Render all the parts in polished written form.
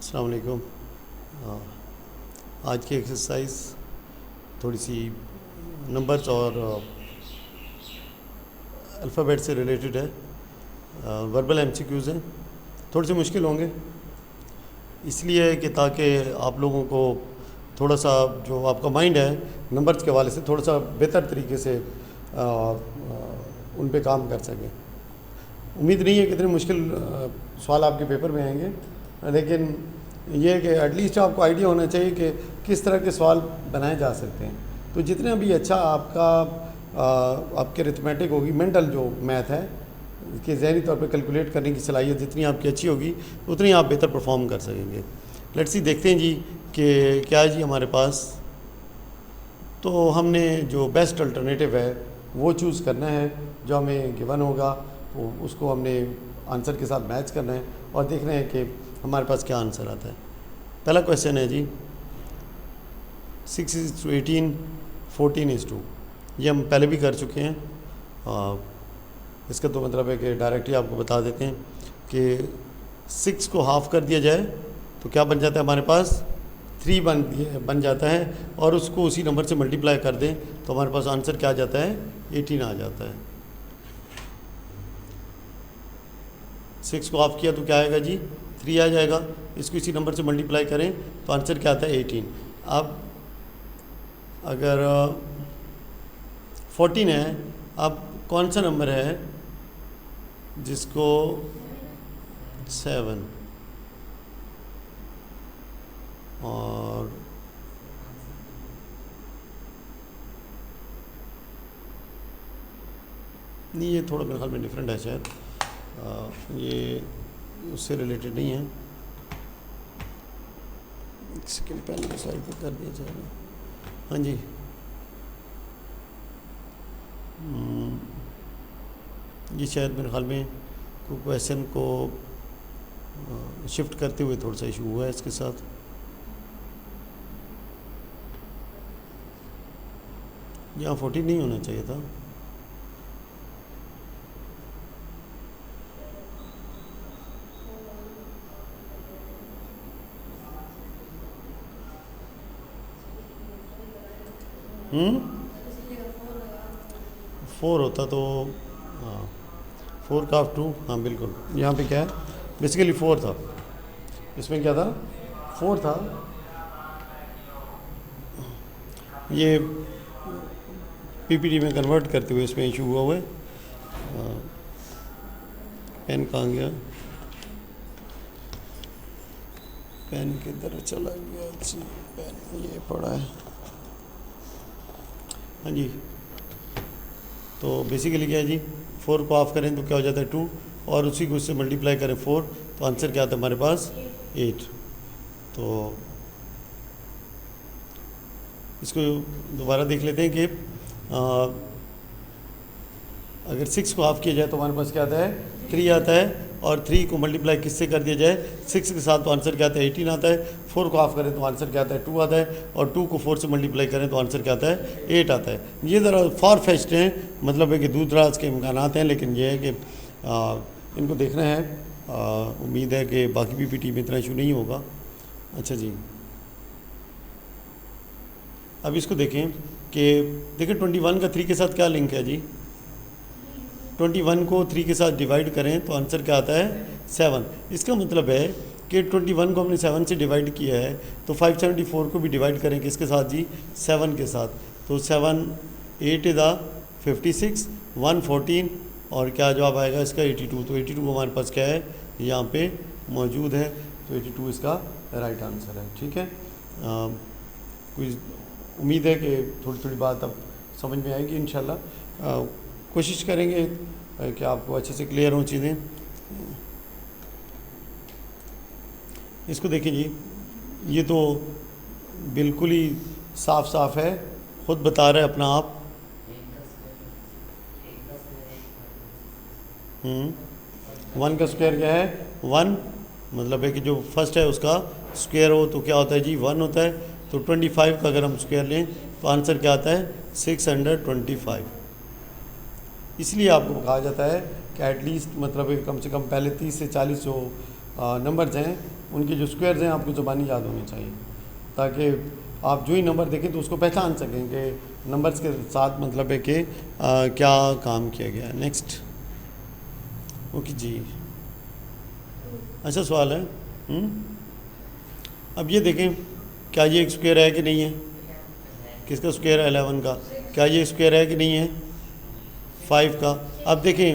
अस्सलाम वालेकुम। आज की एक्सरसाइज थोड़ी सी नंबर्स और अल्फ़ाबेट से रिलेटेड है। वर्बल एमसीक्यूज़ हैं, थोड़े से मुश्किल होंगे, इसलिए कि ताकि आप लोगों को थोड़ा सा जो आपका माइंड है नंबर्स के हवाले से थोड़ा सा बेहतर तरीके से उन पे काम कर सकें। उम्मीद नहीं है कि इतने मुश्किल सवाल आपके पेपर में आएंगे, लेकिन ये है कि एटलीस्ट आपको आइडिया होना चाहिए कि किस तरह के सवाल बनाए जा सकते हैं। तो जितना भी अच्छा आपका आपके अरिथमेटिक होगी, मेंटल जो मैथ है कि जहनी तौर पे कैलकुलेट करने की सलाहियत जितनी आपकी अच्छी होगी उतनी आप बेहतर परफॉर्म कर सकेंगे। लेट्स सी, देखते हैं जी कि क्या है जी हमारे पास। तो हमने जो बेस्ट अल्टरनेटिव है वो चूज़ करना है, जो हमें गिवन होगा तो उसको हमने आंसर के साथ मैच करना है और देखना है कि हमारे पास क्या आंसर आता है। पहला क्वेश्चन है जी 6:18, 14:2। ये हम पहले भी कर चुके हैं। इसका तो मतलब है कि डायरेक्टली आपको बता देते हैं कि 6 को हाफ़ कर दिया जाए तो क्या बन जाता है हमारे पास 3 बन जाता है, और उसको उसी नंबर से मल्टीप्लाई कर दें तो हमारे पास आंसर क्या आ जाता है 18 आ जाता है। 6 को हाफ़ किया तो क्या आएगा जी 3 आ जाएगा, इसको इसी नंबर से मल्टीप्लाई करें तो आंसर क्या आता है 18। अब अगर 14 है, अब कौन सा नंबर है जिसको 7 और नहीं, ये थोड़ा मेरे ख्याल में डिफरेंट है शायद, ये उससे रिलेटेड नहीं है। एक सेकेंड, पहले की स्लाइड पर कर दिया जाएगा। हाँ जी, ये शायद मेरे ख्याल में क्वेश्चन को शिफ्ट करते हुए थोड़ा सा इशू हुआ है इसके साथ। यहाँ 14 नहीं होना चाहिए था। फोर होता तो हाँ, 4 का 2, हाँ बिल्कुल। यहाँ पे क्या है, बेसिकली 4 था, इसमें क्या था 4 था। ये पीपीटी में कन्वर्ट करते हुए इसमें इशू हुआ है। पेन कहाँ गया, पेन किधर चला गया जी, पेन ये पड़ा है। हाँ जी, तो बेसिकली क्या है जी 4 को ऑफ करें तो क्या हो जाता है 2, और उसी को उससे मल्टीप्लाई करें 4 तो आंसर क्या आता है हमारे पास 8। तो इसको दोबारा देख लेते हैं कि अगर 6 को हाफ किया जाए तो हमारे पास क्या आता है 3 आता है, और 3 को मल्टीप्लाई किससे कर दिया जाए 6 के साथ तो आंसर क्या आता है 18 आता है। 4 को हाफ करें तो आंसर क्या आता है 2 आता है, और 2 को 4 से मल्टीप्लाई करें तो आंसर क्या आता है 8 आता है। ये ज़रा फार फेस्ट हैं, मतलब है कि दूर दराज के इम्कानात हैं, लेकिन ये है कि इनको देखना है। उम्मीद है कि बाकी पीपीटी में इतना इशू नहीं होगा। अच्छा जी, अब इसको देखें कि देखिए 21 का 3 के साथ क्या लिंक है जी। 21 को 3 के साथ डिवाइड करें तो आंसर क्या आता है 7। इसका मतलब है कि 21 को हमने 7 से डिवाइड किया है तो 574 को भी डिवाइड करें किसके साथ जी 7 के साथ। तो 7 8 इज़ 56, 1 14, और क्या जवाब आएगा इसका 82। तो 82 हमारे पास क्या है यहाँ पे मौजूद है, तो 82 इसका राइट आंसर है। ठीक है, कोई उम्मीद है कि थोड़ी थोड़ी बात अब समझ में आएगी इंशाल्लाह। कोशिश करेंगे कि आपको अच्छे से क्लियर हों चीज़ें। इसको देखिए जी, ये तो बिल्कुल ही साफ साफ है, खुद बता रहा है अपना आप। 1 का स्क्वायर क्या है 1, मतलब है कि जो फर्स्ट है उसका स्क्वायर हो तो क्या होता है जी 1 होता है। तो 25 का अगर हम स्क्वायर लें तो आंसर क्या आता है 625। इसलिए आपको कहा जाता है कि एटलीस्ट मतलब कम से कम पहले 30 से 40 जो नंबर्स हैं उनके जो स्क्वायर्स हैं आपको ज़बानी याद होने चाहिए, ताकि आप जो ही नंबर देखें तो उसको पहचान सकें कि नंबर्स के साथ मतलब है कि क्या काम किया गया है। नेक्स्ट। ओके जी, अच्छा सवाल है। अब ये देखें, क्या ये एक स्क्वायर है कि नहीं है? किसका स्क्वायर है? 11 का। क्या ये स्क्वायर है कि नहीं है? 5 का। अब देखें,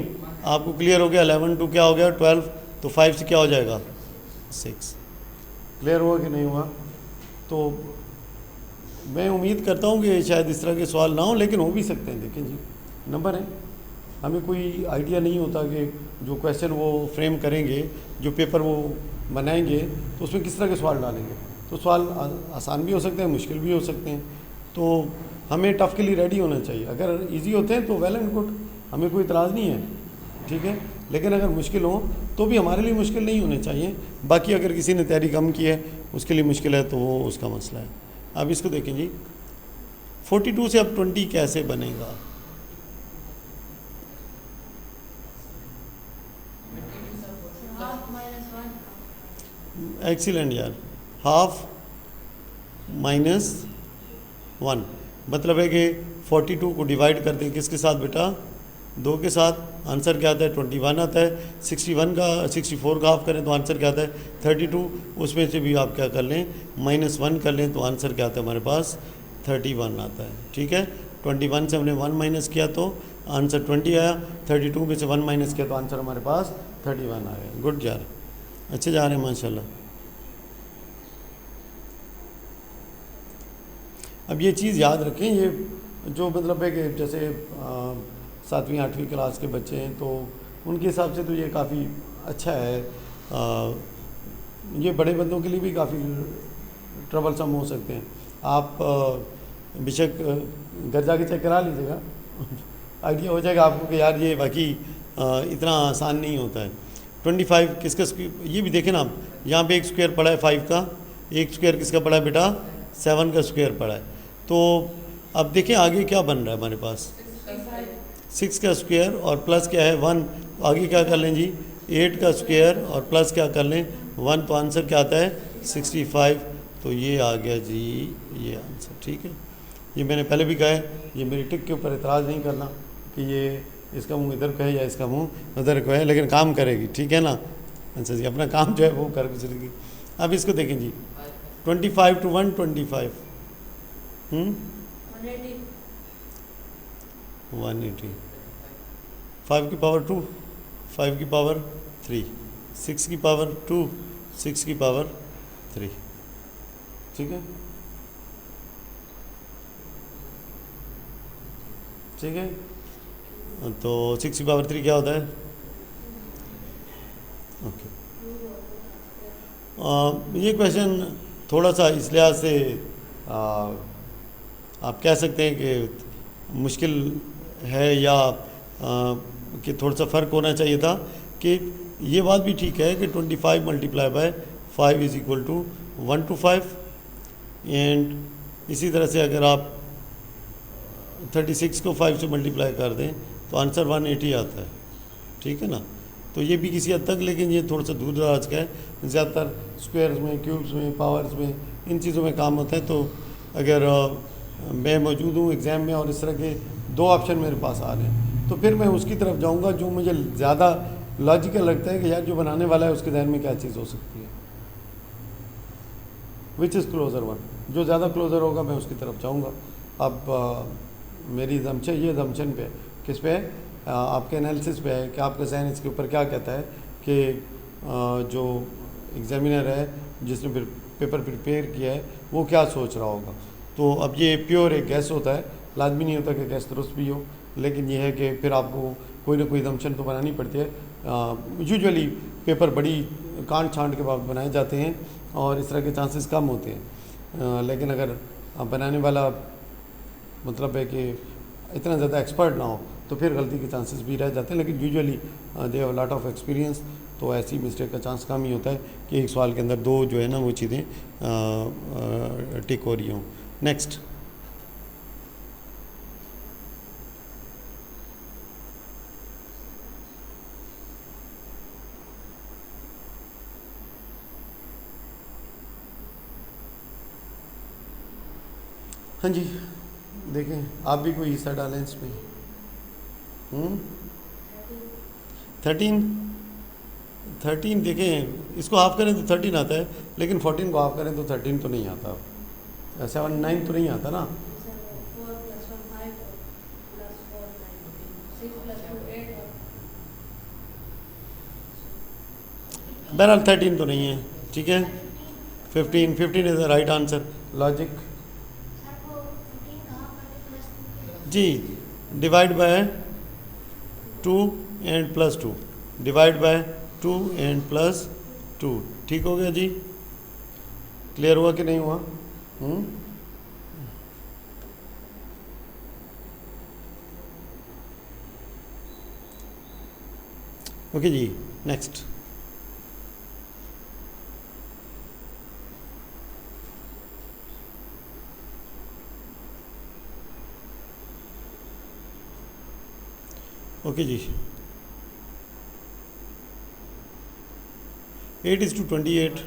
आपको क्लियर हो गया 11 टू क्या हो गया 12, तो 5 से क्या हो जाएगा 6। क्लियर हुआ कि नहीं हुआ? तो मैं उम्मीद करता हूँ कि शायद इस तरह के सवाल ना हो, लेकिन हो भी सकते हैं। देखें जी, नंबर है, हमें कोई आइडिया नहीं होता कि जो क्वेश्चन वो फ्रेम करेंगे, जो पेपर वो बनाएंगे, तो उसमें किस तरह के सवाल डालेंगे। तो सवाल आसान भी हो सकते हैं, मुश्किल भी हो सकते हैं, तो हमें टफ़ के लिए रेडी होना चाहिए। अगर इजी होते हैं तो वेल एंड गुड, हमें कोई इतराज़ नहीं है, ठीक है। लेकिन अगर मुश्किल हो तो भी हमारे लिए मुश्किल नहीं होने चाहिए। बाकी अगर किसी ने तैयारी कम की है, उसके लिए मुश्किल है, तो वो उसका मसला है। अब इसको देखें जी, 42 से अब 20 कैसे बनेगा? एक्सीलेंट यार, हाफ माइनस 1, मतलब है कि 42 को डिवाइड कर दें किसके साथ बेटा? 2 के साथ। आंसर क्या आता है? 21 आता है। 64 का हाफ करें तो आंसर क्या आता है? 32। उसमें से भी आप क्या कर लें, -1 कर लें, तो आंसर क्या आता है हमारे पास? 31 आता है, ठीक है। 21 से हमने 1 माइनस किया तो आंसर 20 आया। 32 में से 1 माइनस किया तो आंसर हमारे पास 31 आया। गुड यार, अच्छे जा रहे हैं माशाल्लाह। अब ये चीज़ याद रखें, ये जो मतलब है कि जैसे 7वीं 8वीं क्लास के बच्चे हैं, तो उनके हिसाब से तो ये काफ़ी अच्छा है। ये बड़े बंदों के लिए भी काफ़ी ट्रबल सम हो सकते हैं। आप बेशक घर जाके चेक करा लीजिएगा, आइडिया हो जाएगा आपको कि यार ये बाकी इतना आसान नहीं होता है। 25 किसका स्क्वायर, ये भी देखें ना आप, यहाँ पे एक स्क्वायर पड़ा है 5 का, एक स्क्वायर किसका पड़ा है बेटा? 7 का स्क्वायर पड़ा है। तो अब देखें आगे क्या बन रहा है हमारे पास? 6 का स्क्वायर और प्लस क्या है 1, तो आगे क्या कर लें जी? 8 का स्क्वायर और प्लस क्या कर लें 1, तो आंसर क्या आता है? 65। तो ये आ गया जी, ये आंसर, ठीक है। ये मैंने पहले भी कहा है, ये मेरी टिक के ऊपर एतराज़ नहीं करना कि ये इसका मुंह इधर को है या इसका मुंह उधर को है, लेकिन काम करेगी, ठीक है ना। अच्छा जी, अपना काम जो है वो कर गुजरेगी। अब इसको देखें जी, 25 to 125, 180, 5 की पावर 2, 5 की पावर 3, 6 की पावर 2, 6 की पावर 3, ठीक है, ठीक है। तो 6 की पावर 3 क्या होता है? ओके। ये क्वेश्चन थोड़ा सा इस लिहाज से आप कह सकते हैं कि मुश्किल है, या कि थोड़ा सा फ़र्क होना चाहिए था। कि ये बात भी ठीक है कि 25 multiply by 5 is equal to 125, and इसी तरह से अगर आप 36 को 5 से मल्टीप्लाई कर दें तो आंसर 180 आता है, ठीक है ना। तो ये भी किसी हद तक, लेकिन ये थोड़ा सा दूर दराज का है। ज़्यादातर स्क्वायर्स में, क्यूब्स में, पावर्स में, इन चीज़ों में काम होता है। तो अगर मैं मौजूद हूँ एग्ज़ाम में और इस तरह के 2 ऑप्शन मेरे पास आ रहे हैं, तो फिर मैं उसकी तरफ जाऊँगा जो मुझे ज़्यादा लॉजिकल लगता है कि यार जो बनाने वाला है उसके जहन में क्या चीज़ हो सकती है, विच इज़ क्लोज़र वन, जो ज़्यादा क्लोज़र होगा मैं उसकी तरफ जाऊँगा। अब मेरी जमशन, ये जमशन पे किस पे है? आपके एनालिसिस पे है कि आपका जहन इसके ऊपर क्या कहता है कि जो एग्जामिनर है जिसने फिर पेपर प्रिपेयर किया है वो क्या सोच रहा होगा। तो अब ये प्योर एक गैस होता है, लाजमी नहीं होता कि गैस दुरुस्त भी हो, लेकिन यह है कि फिर आपको कोई ना कोई जमशन तो बनानी पड़ती है। यूजुअली पेपर बड़ी कांट छांट के बाद बनाए जाते हैं और इस तरह के चांसेस कम होते हैं, लेकिन अगर बनाने वाला मतलब है कि इतना ज़्यादा एक्सपर्ट ना हो तो फिर गलती के चांसेस भी रह जाते हैं। लेकिन usually they have lot of experience, तो ऐसी मिस्टेक का चांस कम ही होता है कि एक सवाल के अंदर 2 जो है ना वो चीज़ें टिक हो रही हों। नेक्स्ट। हाँ जी, देखें आप भी कोई हिस्सा डालें इसमें। 13 13 देखें, इसको हाफ करें तो 13 आता है, लेकिन 14 को हाफ करें तो 13 तो नहीं आता। 7 9 तो नहीं आता ना। बहरहाल 13 तो नहीं है, ठीक है। 15 is the right answer. Logic जी, divide by 2 and plus 2, divide by 2 and plus 2, ठीक हो गया जी। क्लियर हुआ कि नहीं हुआ? ओके जी, नेक्स्ट। ओके जी, 8:28।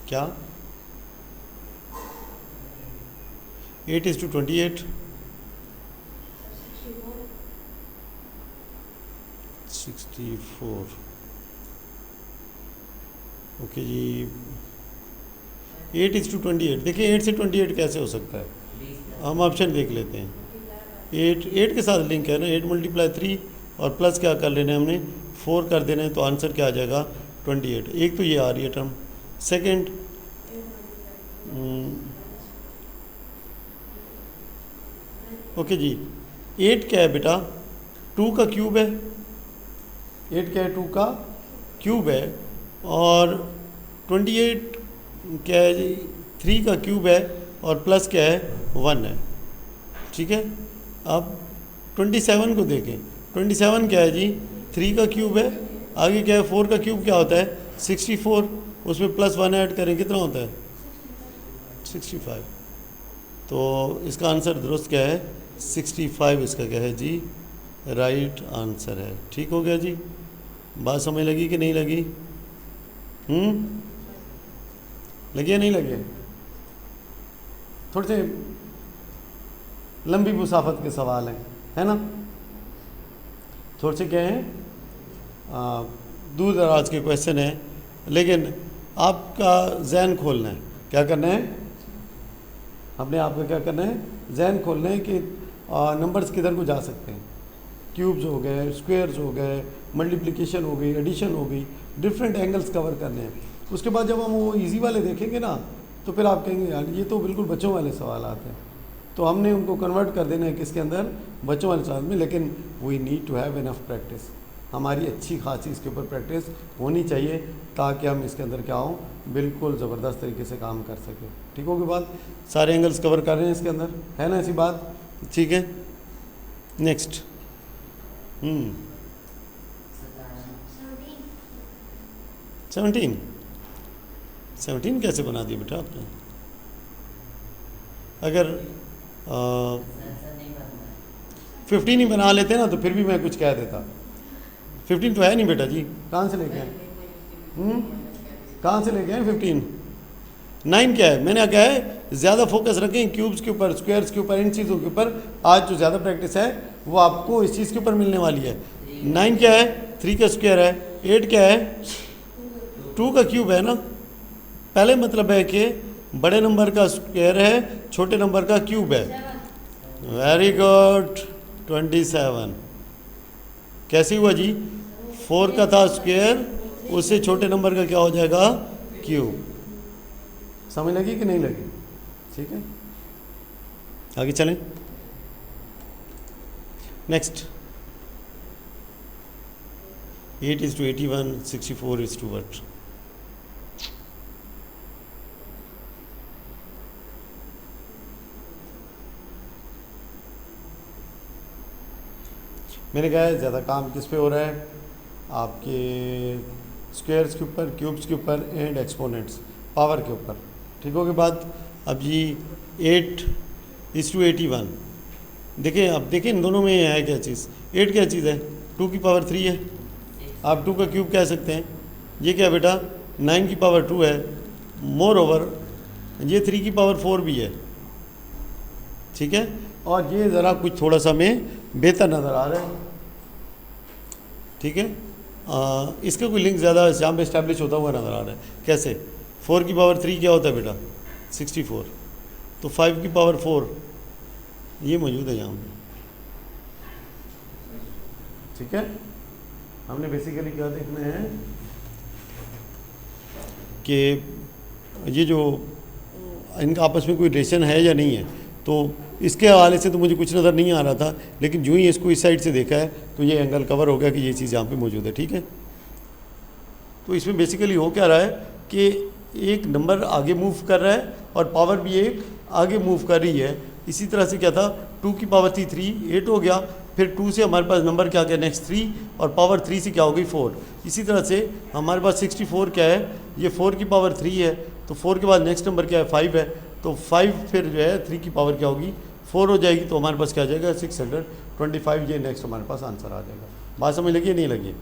क्या 8:28? 64। ओके जी, 8:28। देखिए 8 से 28 कैसे हो सकता है, हम ऑप्शन देख लेते हैं। 8 के साथ लिंक है ना, 8 × 3 और प्लस क्या कर लेना है हमने, 4 कर देना है, तो आंसर क्या आ जाएगा 28। एक तो ये आ रही है टर्म। सेकंड, ओके जी, 8 क्या है बेटा, 2 का क्यूब है। 8 क्या है, 2 का क्यूब है। और 28 क्या है जी, 3 का क्यूब है, और प्लस क्या है, 1 है, ठीक है। अब 27 को देखें, 27 क्या है जी, 3 का क्यूब है, आगे क्या है, 4 का क्यूब क्या होता है, 64, उसमें प्लस 1 ऐड करें कितना होता है, 65। तो इसका आंसर दुरुस्त क्या है, 65 इसका क्या है जी, राइट आंसर है। ठीक हो गया जी, बात समझ लगी कि नहीं लगी? लगी या नहीं लगी? थोड़े से लंबी मुसाफत के सवाल हैं, है ना, थोड़े से क्या हैं, दूर दराज के क्वेश्चन हैं, लेकिन आपका जहन खोलना है। क्या करना है, अपने आप का क्या करना है, जहन खोलना है कि नंबर्स किधर को जा सकते हैं। क्यूब्स हो गए, स्क्वायर्स हो गए, मल्टीप्लिकेशन हो गई, एडिशन हो गई, डिफरेंट एंगल्स कवर करने हैं। उसके बाद जब हम वो इजी वाले देखेंगे ना, तो फिर आप कहेंगे यार ये तो बिल्कुल बच्चों वाले सवाल आते हैं। तो हमने उनको कन्वर्ट कर देना है किसके अंदर, बच्चों वाले सवाल में। लेकिन we need to have enough practice, हमारी अच्छी खासी इसके ऊपर प्रैक्टिस होनी चाहिए, ताकि हम इसके अंदर क्या हो, बिल्कुल ज़बरदस्त तरीके से काम कर सकें। ठीक होगी बात, सारे एंगल्स कवर कर रहे हैं इसके अंदर, है ना ऐसी बात? ठीक है, नेक्स्ट। 17 कैसे बना दिया बेटा आपने? अगर 15 ही बना लेते ना तो फिर भी मैं कुछ कह देता। 15 तो है नहीं बेटा जी, कहाँ से लेके आए? कहाँ से लेके आए 15? 9 क्या है? मैंने क्या है, ज़्यादा फोकस रखें क्यूब्स के ऊपर, स्क्वायर्स के ऊपर, इन चीज़ों के ऊपर। आज जो ज़्यादा प्रैक्टिस है वो आपको इस चीज़ के ऊपर मिलने वाली है। 9 क्या है, 3 का स्क्वायर है। 8 क्या है, 2 का क्यूब है ना। पहले मतलब है कि बड़े नंबर का स्क्वायर है, छोटे नंबर का क्यूब है। वेरी गुड, 27 कैसे हुआ जी? 4 का था स्क्वायर, उससे छोटे नंबर का क्या हो जाएगा, क्यूब। समझ लगी कि नहीं लगी? ठीक है, आगे चलें। Next, 8:81, 64:what? मैंने कहा है ज़्यादा काम किस पे हो रहा है, आपके स्क्वायर्स के ऊपर, क्यूब्स के ऊपर एंड एक्सपोनेंट्स, पावर के ऊपर। ठीक हो गई बात? अब जी 8:81 देखें, अब देखें इन दोनों में है क्या चीज़, 8 क्या चीज़ है, 2 की पावर 3 है। आप 2 का क्यूब कह सकते हैं। ये क्या बेटा, 9 की पावर 2 है, मोर ओवर ये 3 की पावर 4 भी है, ठीक है। और ये ज़रा कुछ थोड़ा सा हमें बेहतर नज़र आ रहा है, ठीक है। इसका कोई लिंक ज़्यादा यहाँ पे इस्टेब्लिश होता हुआ नज़र आ रहा है। कैसे? 4 की पावर 3 क्या होता है बेटा? 64। तो 5 की पावर 4 ये मौजूद है यहाँ पे, ठीक है। हमने बेसिकली क्या देखना है कि ये जो इनका आपस में कोई रिलेशन है या नहीं है। तो इसके हवाले से तो मुझे कुछ नज़र नहीं आ रहा था, लेकिन जो ही इसको इस साइड से देखा है तो ये एंगल कवर हो गया कि ये चीज़ यहाँ पे मौजूद है, ठीक है। तो इसमें बेसिकली हो क्या रहा है कि एक नंबर आगे मूव कर रहा है और पावर भी एक आगे मूव कर रही है। इसी तरह से क्या था, 2 की पावर थी 3, 8 हो गया। फिर 2 से हमारे पास नंबर क्या गया नेक्स्ट 3, और पावर 3 से क्या हो गई 4। इसी तरह से हमारे पास 64 क्या है, ये 4 की पावर 3 है। तो 4 के बाद नेक्स्ट नंबर क्या है 5 है। तो 5 फिर जो है 3 की पावर क्या होगी 4 हो जाएगी। तो हमारे पास क्या आ जाएगा 625। ये नेक्स्ट हमारे पास आंसर आ जाएगा। बात समझ लगी नहीं लगी?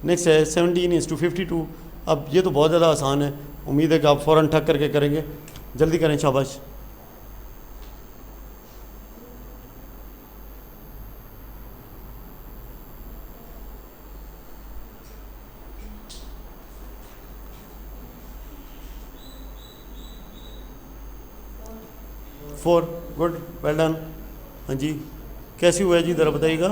नेक्स्ट है 17:52। अब ये तो बहुत ज़्यादा आसान है, उम्मीद है कि आप फ़ौरन ठक करके करेंगे। जल्दी करें, शाबाश। Four, good, well done. हाँ जी, कैसी हुआ है जी, ज़रा बताइएगा।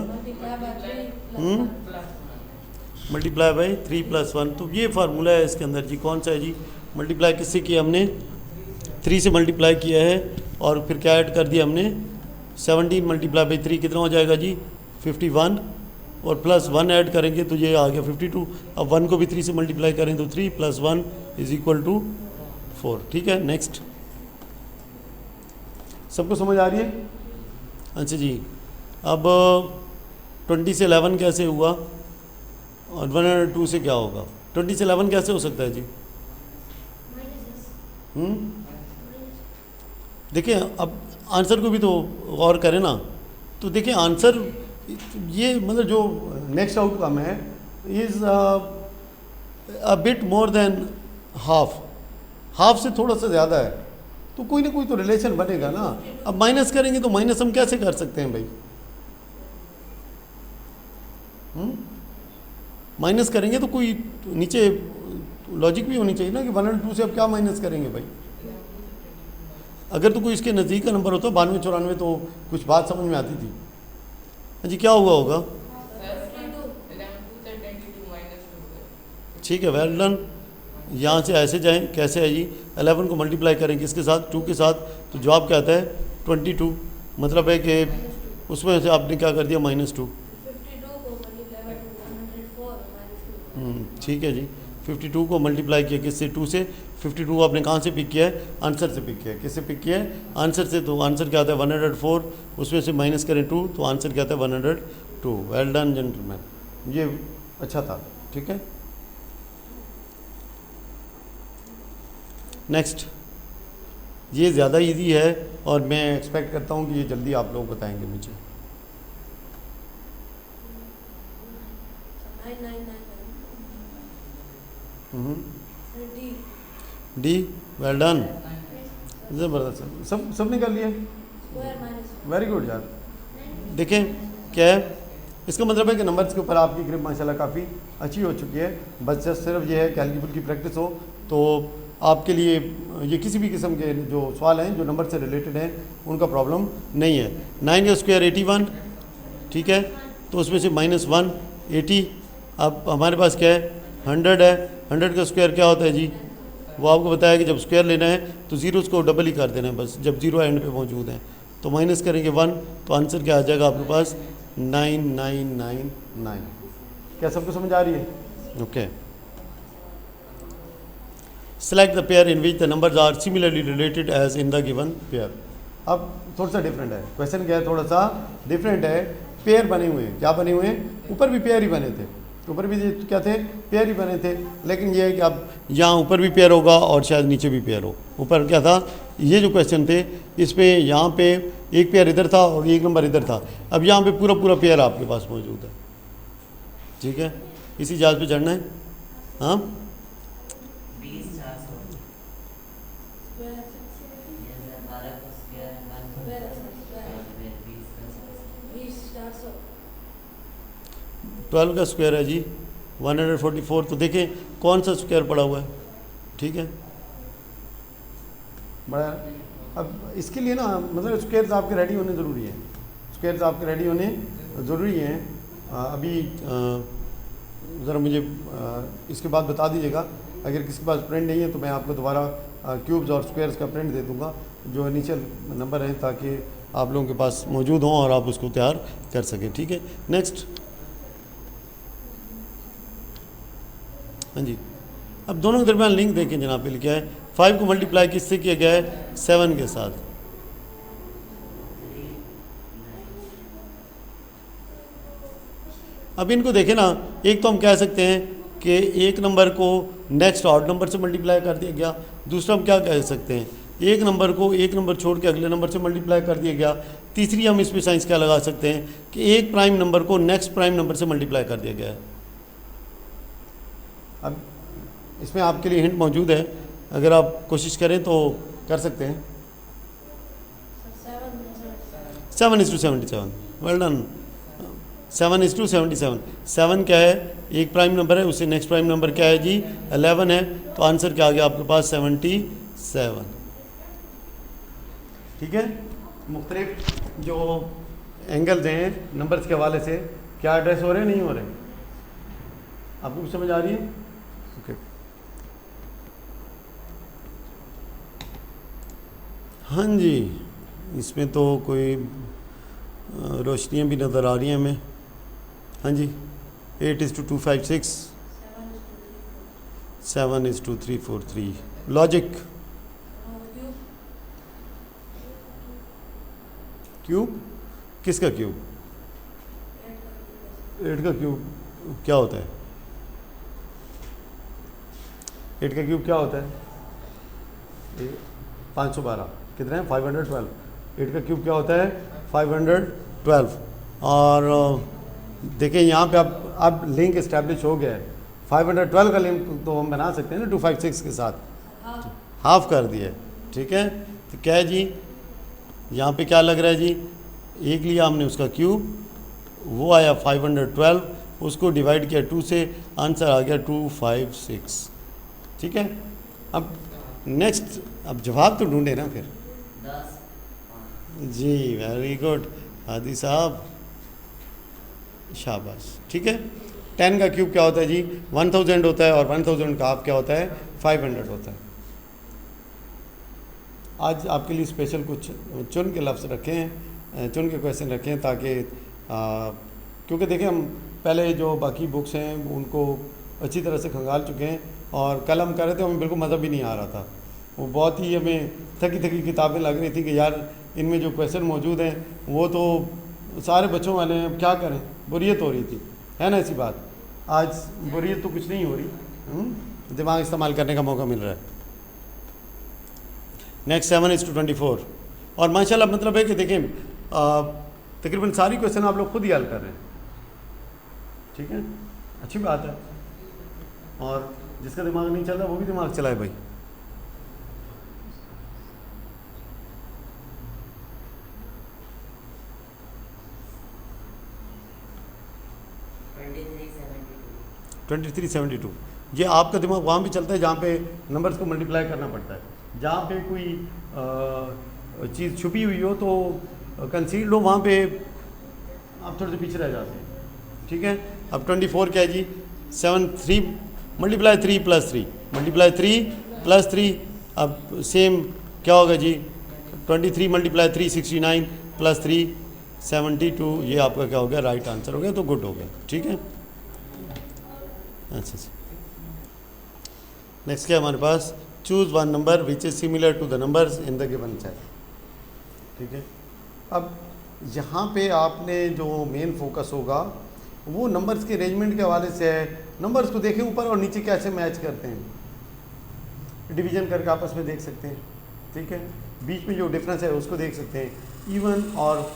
Multiply by 3 + 1। तो ये फार्मूला है इसके अंदर जी, कौन सा है जी? मल्टीप्लाई किससे किया हमने? 3 से मल्टीप्लाई किया है, और फिर क्या ऐड कर दिया हमने? 17 मल्टीप्लाई बाई 3 कितना हो जाएगा जी? 51, और प्लस 1 ऐड करेंगे तो ये आ गया 52। अब 1 को भी 3 से मल्टीप्लाई करें तो 3 + 1 = 4, ठीक है। नेक्स्ट, सबको समझ आ रही है? अच्छा जी, अब 20 से 11 कैसे हुआ, और 102 से क्या होगा? 20 से 11 कैसे हो सकता है जी? देखिए, अब आंसर को भी तो गौर करें ना। तो देखिए आंसर ये मतलब जो नेक्स्ट आउटकम है is a bit more than half से थोड़ा सा ज़्यादा है। तो कोई ना कोई तो रिलेशन बनेगा ना। अब माइनस करेंगे तो माइनस हम कैसे कर सकते हैं भाई? माइनस करेंगे तो कोई नीचे लॉजिक भी होनी चाहिए ना कि 102 से अब क्या माइनस करेंगे भाई। अगर तो कोई इसके नज़दीक का नंबर होता 92 94 तो कुछ बात समझ में आती थी। हाँ जी, क्या हुआ होगा? ठीक है, वेल डन। यहाँ से ऐसे जाएं, कैसे है जी? 11 को मल्टीप्लाई करें किसके साथ? 2 के साथ। तो जवाब क्या आता है? 22। मतलब है कि उसमें से आपने क्या कर दिया? -2। ठीक है जी, 52 को मल्टीप्लाई किया किससे? 2 से। 52 आपने कहाँ से पिक किया है? आंसर से पिक किया है। किससे पिक किया है? आंसर से। तो आंसर क्या आता है? 104। उसमें से माइनस करें 2 तो आंसर क्या आता है? 102। वेल डन जेंटलमैन, ये अच्छा था, ठीक है। नेक्स्ट, ये ज़्यादा इजी है और मैं एक्सपेक्ट करता हूँ कि ये जल्दी आप लोग बताएंगे मुझे। डी, वेल डन, ज़बरदस्त। सब निकाल लिए, वेरी गुड यार। देखें क्या है, इसका मतलब है कि नंबर्स के ऊपर आपकी ग्रिप माशाल्लाह काफ़ी अच्छी हो चुकी है। बस जस्ट सिर्फ ये है कि हल्की फुल्की प्रैक्टिस हो तो आपके लिए ये किसी भी किस्म के जो सवाल हैं जो नंबर से रिलेटेड हैं उनका प्रॉब्लम नहीं है। 9 का स्क्वायर 81, ठीक है। तो उसमें से -1 80। अब हमारे पास क्या है? 100 है। 100 का स्क्वायर क्या होता है जी? वो आपको बताया कि जब स्क्वायर लेना है तो ज़ीरोज़ को डबल ही कर देना है बस, जब ज़ीरो एंड पे मौजूद है। तो माइनस करेंगे 1 तो आंसर क्या आ जाएगा आपके पास? 9999। क्या सबको समझ आ रही है? Okay. Select the pair in which the numbers are similarly related as in the given pair. अब थोड़ा सा डिफरेंट है क्वेश्चन, क्या है? थोड़ा सा डिफरेंट है। पेयर बने हुए हैं, क्या बने हुए हैं? ऊपर भी पेयर ही बने थे, ऊपर भी क्या थे? पेयर ही बने थे। लेकिन ये है कि अब यहाँ ऊपर भी पेयर होगा और शायद नीचे भी पेयर हो। ऊपर क्या था? ये जो क्वेश्चन थे इसमें यहाँ पे एक पेयर इधर था और एक नंबर इधर था। अब यहाँ पे पूरा पेयर आपके पास मौजूद है, ठीक है। इसी जहाज़ पे चढ़ना है। हाँ, 12 का स्क्वायर है जी 144। तो देखें कौन सा स्क्वायर पड़ा हुआ है, ठीक है बड़ा। अब इसके लिए ना मतलब स्क्वायर्स आपके रेडी होने ज़रूरी है, स्क्वायर्स आपके रेडी होने ज़रूरी हैं। अभी ज़रा मुझे इसके बाद बता दीजिएगा, अगर किसी के पास प्रिंट नहीं है तो मैं आपको दोबारा क्यूब्स और स्क्वायर्स का प्रिंट दे दूंगा जो इनिशियल नंबर हैं, ताकि आप लोगों के पास मौजूद हों और आप उसको तैयार कर सकें, ठीक है। नेक्स्ट, हाँ जी, अब दोनों के दरमियान लिंक देखें जनाब पे लिखा है 5 को मल्टीप्लाई किससे किया गया है, 7 के साथ। अब इनको देखें ना, एक तो हम कह सकते हैं कि एक नंबर को नेक्स्ट ऑड नंबर से मल्टीप्लाई कर दिया गया, दूसरा हम क्या कह सकते हैं एक नंबर को एक नंबर छोड़ के अगले नंबर से मल्टीप्लाई कर दिया गया, तीसरी हम इसमें साइंस क्या लगा सकते हैं कि एक प्राइम नंबर को नेक्स्ट प्राइम नंबर से मल्टीप्लाई कर दिया गया है। अब इसमें आपके लिए हिंट मौजूद है, अगर आप कोशिश करें तो कर सकते हैं। 7:77, वेल डन, 7:77। 7 क्या है, एक प्राइम नंबर है, उससे नेक्स्ट प्राइम नंबर क्या है जी 11 है, तो आंसर क्या आ गया आपके पास 77, ठीक है। मुख्तलिफ जो एंगल्स हैं नंबर्स के हवाले से क्या एड्रेस हो रहे हैं, नहीं हो रहे, आपको कुछ समझ आ रही है? ओके, हाँ जी, इसमें तो कोई रोशनियाँ भी नज़र आ रही हैं हमें, हाँ जी। 8:256, 7:343। लॉजिक, क्यूब, किसका क्यूब? 8 का क्यूब क्या होता है? 8 का क्यूब क्या होता है? 512, कितना है 512। 8 का क्यूब क्या होता है 512। और देखिए यहाँ पे अब लिंक इस्टेब्लिश हो गया है, 512 का लिंक तो हम बना सकते हैं ना 256 के साथ, हाफ कर दिया है, ठीक है। तो क्या है जी, यहाँ पे क्या लग रहा है जी, एक लिया हमने उसका क्यूब, वो आया 512, उसको डिवाइड किया 2 से, आंसर आ गया 256, ठीक है। अब नेक्स्ट, अब जवाब तो ढूंढे ना फिर। जी वेरी गुड हादी साहब, शाबाश, ठीक है। 10 का क्यूब क्या होता है जी 1000 होता है, और 1000 का हाफ क्या होता है 500 होता है। आज आपके लिए स्पेशल कुछ चुन के लफ्ज़ रखे हैं, चुन के क्वेश्चन रखे हैं, ताकि क्योंकि देखें हम पहले जो बाकी बुक्स हैं उनको अच्छी तरह से खंगाल चुके हैं, और कल हम कर रहे थे हमें बिल्कुल मज़ा भी नहीं आ रहा था, वो बहुत ही हमें थकी थकी किताबें लग रही थी कि यार इनमें जो क्वेश्चन मौजूद हैं वो तो सारे बच्चों वाले हैं, अब क्या करें, बोरियत हो रही थी, है ना ऐसी बात। आज बोरियत तो कुछ नहीं हो रही, दिमाग इस्तेमाल करने का मौका मिल रहा है। नेक्स्ट 7:24, और माशाल्लाह मतलब है कि देखें तकरीबन सारी क्वेश्चन आप लोग खुद ही हल कर रहे हैं, ठीक है, अच्छी बात है। और जिसका दिमाग नहीं चल रहा वो भी दिमाग चलाए भाई। ट्वेंटी 372, ये आपका दिमाग वहाँ भी चलता है जहाँ पे नंबर्स को मल्टीप्लाई करना पड़ता है, जहाँ पे कोई चीज़ छुपी हुई हो तो कंसील्ड हो, वहाँ पे आप थोड़े से पीछे रह जाते हैं, ठीक है। अब 24 क्या है जी 3 मल्टीप्लाई 3 प्लस 3 मल्टीप्लाई 3 प्लस 3, अब सेम क्या होगा जी 23 मल्टीप्लाई 3 69 प्लस 3 72, ये आपका क्या हो गया राइट आंसर हो गया, तो गुड हो गया, ठीक है। अच्छा, नेक्स्ट क्या हमारे पास, choose one number which is similar to the numbers in the given set, ठीक है। अब यहाँ पे आपने जो मेन फोकस होगा वो नंबर्स के अरेंजमेंट के हवाले से है। नंबर्स को देखें ऊपर और नीचे कैसे मैच करते हैं, डिवीजन करके आपस में देख सकते हैं, ठीक है। बीच में जो डिफरेंस है उसको देख सकते हैं, इवन और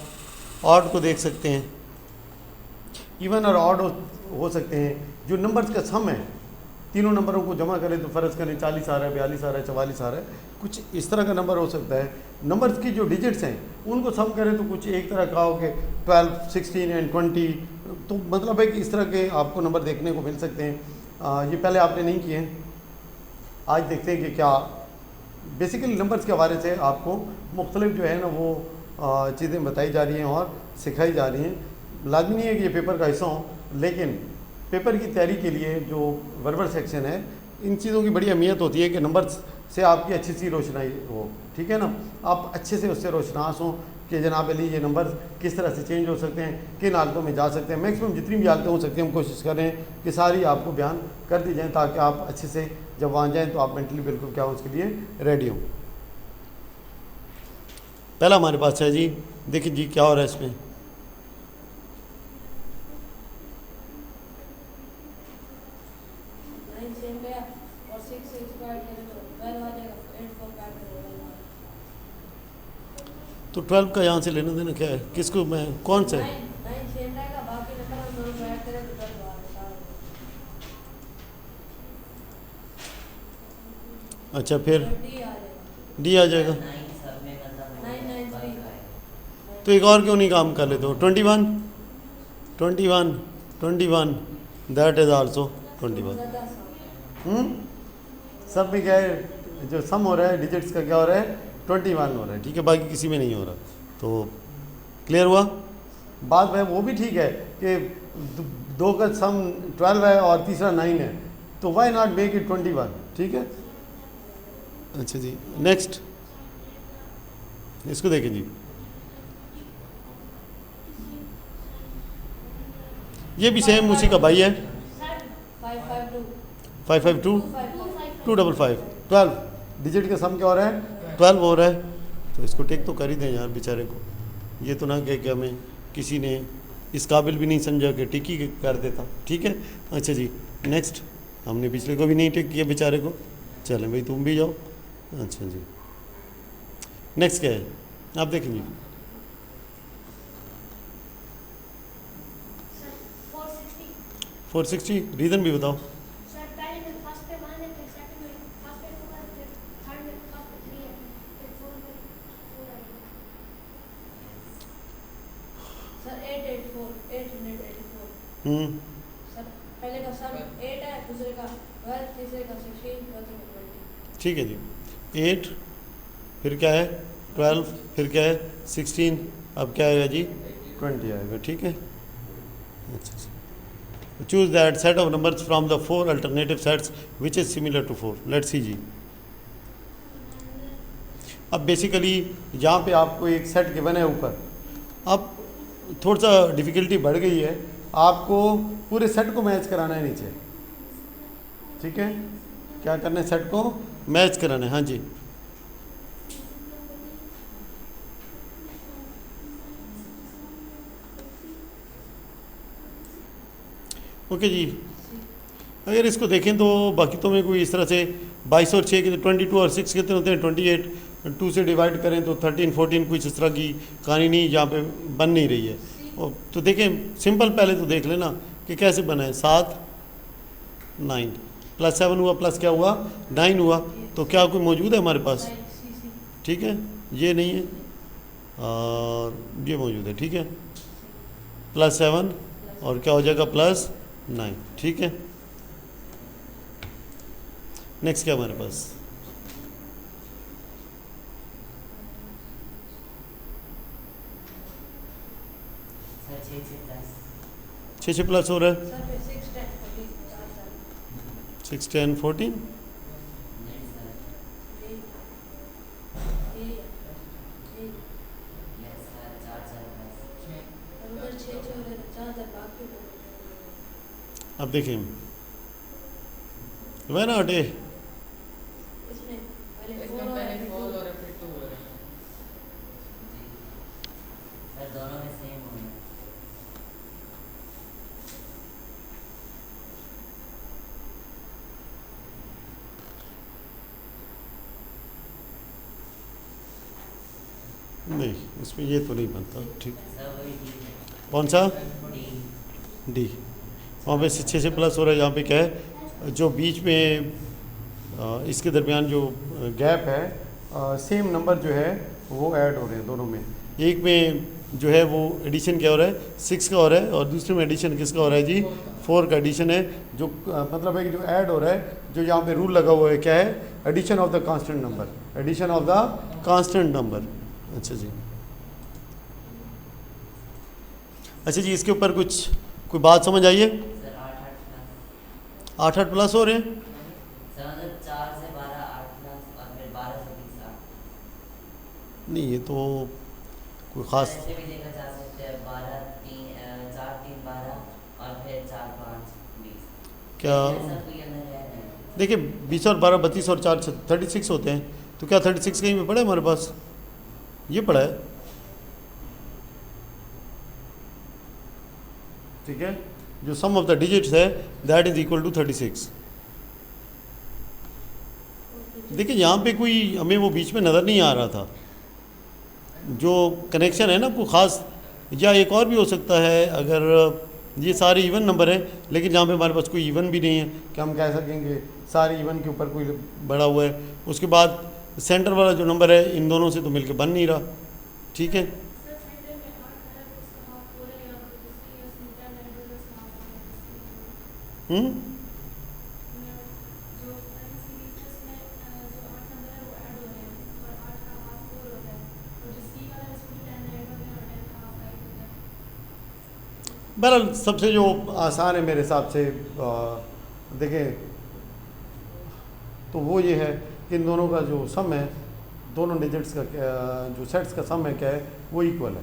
ऑड को देख सकते हैं, इवन और ऑड हो सकते हैं। जो नंबर्स का सम है तीनों नंबरों को जमा करें तो फ़र्ज़ करें 40 आ रहा है, 42 आ रहा है, 44 आ रहा है, कुछ इस तरह का नंबर हो सकता है। नंबर्स की जो डिजिट्स हैं उनको सम करें तो कुछ एक तरह का हो कि 12, 16 एंड 20, तो मतलब है कि इस तरह के आपको नंबर देखने को मिल सकते हैं। ये पहले आपने नहीं किए हैं, आज देखते हैं कि क्या बेसिकली नंबर्स के हवाले से आपको मुख्तलिफ जो है ना वो चीज़ें बताई जा रही हैं और सिखाई जा रही हैं। लाजमी नहीं है कि ये पेपर का हिस्सा हो, लेकिन पेपर की तैयारी के लिए जो वर्बल सेक्शन है, इन चीज़ों की बड़ी अहमियत होती है कि नंबर्स से आपकी अच्छी सी रोशनाई हो, ठीक है ना, आप अच्छे से उससे रोशनास हों कि जनाब अली ये नंबर किस तरह से चेंज हो सकते हैं, किन हालतों में जा सकते हैं। मैक्सिमम जितनी भी हालतें हो सकती हैं हम कोशिश करें कि सारी आपको बयान कर दी जाएँ, ताकि आप अच्छे से जब वहाँ जाएँ तो आप मेंटली बिल्कुल क्या हो उसके लिए रेडी हों। पहला हमारे पास है जी, देखिए जी क्या हो रहा है इसमें। तो 12 का यहाँ से लेना देना क्या है, किसको मैं कौन सा है? अच्छा फिर डी आ जाएगा, तो एक और क्यों नहीं काम कर लेते हो? 21 21 21 दैट इज़ आल्सो 21। सब में क्या है, जो सम हो रहा है डिजिट्स का क्या हो रहा है, 21 हो रहा है, ठीक है, बाकी किसी में नहीं हो रहा। तो क्लियर हुआ बात? है वो भी ठीक है कि दो का सम 12 है और तीसरा 9 है, तो वाई नॉट मेक इट 21, ठीक है। अच्छा जी, नेक्स्ट इसको देखें जी, ये भी सेम उसी का भाई है, 552 255 12 डिजिट का सम क्या हो रहा है, 12 हो रहा है, तो इसको टेक तो कर ही दें यार बेचारे को, ये तो ना कह के हमें किसी ने इस काबिल भी नहीं समझा कि टिक ही कर देता, ठीक है। अच्छा जी नेक्स्ट, हमने पिछले को भी नहीं टिक किया बेचारे को, चलें भाई तुम भी जाओ। अच्छा जी नेक्स्ट क्या है आप देखेंगे, 460, रीज़न भी बताओ। पहले का सम 8 है, दूसरे का 12, तीसरे का 16, चौथे का 20। ठीक है जी, 8 फिर क्या है 12 फिर क्या है 16, अब क्या आएगा जी 20 आएगा, ठीक है। अच्छा choose that set of numbers from the 4 alternative sets which is similar to 4। Let's see जी, अब बेसिकली यहाँ पे आपको एक सेट गिवन है ऊपर, अब थोड़ा सा डिफ़िकल्टी बढ़ गई है, आपको पूरे सेट को मैच कराना है नीचे, ठीक है, क्या करना है, सेट को मैच कराना है। हाँ जी ओके जी, अगर इसको देखें तो बाकी तो में कोई इस तरह से 22 और 6 के 22 और 6 कितने होते हैं 28, 2 से डिवाइड करें तो 13 14, कुछ इस तरह की कहानी नहीं यहाँ पे बन नहीं रही है। और तो देखें सिंपल, पहले तो देख लेना कि कैसे बना है, 7 9 प्लस 7 हुआ, प्लस क्या हुआ 9 हुआ, तो क्या कोई मौजूद है हमारे पास, ठीक है, ये नहीं है और ये मौजूद है, ठीक है, प्लस 7 और क्या हो जाएगा प्लस 9, ठीक है। नेक्स्ट क्या हमारे पास, छः प्लस हो रहा है 6 10 14, अब देखिए वह ना हटे, नहीं इसमें ये तो नहीं बनता, ठीक, कौन सा डी, वहाँ पे 6 से प्लस हो रहा है, यहाँ पे क्या है जो बीच में इसके दरमियान जो गैप है, सेम नंबर जो है वो ऐड हो रहे हैं दोनों में। एक में जो है वो एडिशन क्या हो रहा है, 6 का हो रहा है, और दूसरे में एडिशन किसका हो रहा है जी, 4 का एडिशन है। जो मतलब है कि जो ऐड हो रहा है, जो यहाँ पे रूल लगा हुआ है क्या है, addition of the constant number, addition of the constant number. अच्छा जी, अच्छा जी, इसके ऊपर कुछ कोई बात समझ आई है? 8 प्लस हो रहे हैं। 4 से 12 8 प्लस और फिर 12 से 20 8। नहीं, ये तो कोई ख़ास ऐसे भी देखा जा सकता है 12 3 4 3 12 और फिर 4 5 20। क्या, ऐसा कोई अंदर है नहीं। देखिए 20 और 12 32 और 4 36 होते हैं। तो क्या 36 कहीं पे पड़ा है हमारे पास? ये पड़ा है, ठीक है। जो सम ऑफ द डिजिट्स है दैट इज इक्वल टू 36। देखिए यहाँ पे कोई हमें वो बीच में नज़र नहीं आ रहा था जो कनेक्शन है ना, कोई ख़ास, या एक और भी हो सकता है अगर ये सारे इवन नंबर हैं, लेकिन जहाँ पे हमारे पास कोई इवन भी नहीं है कि हम कह सकेंगे सारे इवन के ऊपर कोई बड़ा हुआ है। उसके बाद सेंटर वाला जो नंबर है इन दोनों से तो मिलके बन नहीं रहा, ठीक है। बहरहाल सबसे जो आसान है मेरे हिसाब से देखें तो वो ये है कि इन दोनों का जो सम है, दोनों डिजिट्स का जो सेट्स का सम है क्या है, वो इक्वल है,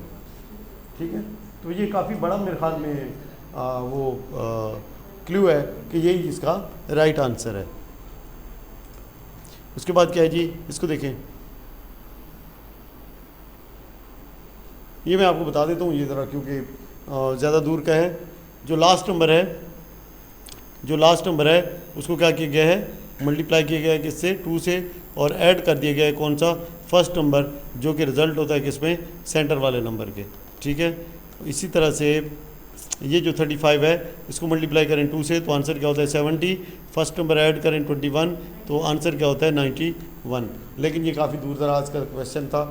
ठीक है। तो ये काफ़ी बड़ा मेरे ख्याल में वो क्लू है कि यही इसका राइट आंसर है। उसके बाद क्या है जी, इसको देखें, ये मैं आपको बता देता हूँ ये ज़रा, क्योंकि ज़्यादा दूर का है। जो लास्ट नंबर है उसको क्या किया गया है, मल्टीप्लाई किया गया है किससे, 2 से, और ऐड कर दिया गया है कौन सा, फर्स्ट नंबर, जो कि रिज़ल्ट होता है किसमें, सेंटर वाले नंबर के, ठीक है। इसी तरह से ये जो 35 है इसको मल्टीप्लाई करें 2 से तो आंसर क्या होता है 70, फर्स्ट नंबर ऐड करें 21 तो आंसर क्या होता है 91। लेकिन ये काफ़ी दूर दराज का क्वेश्चन था,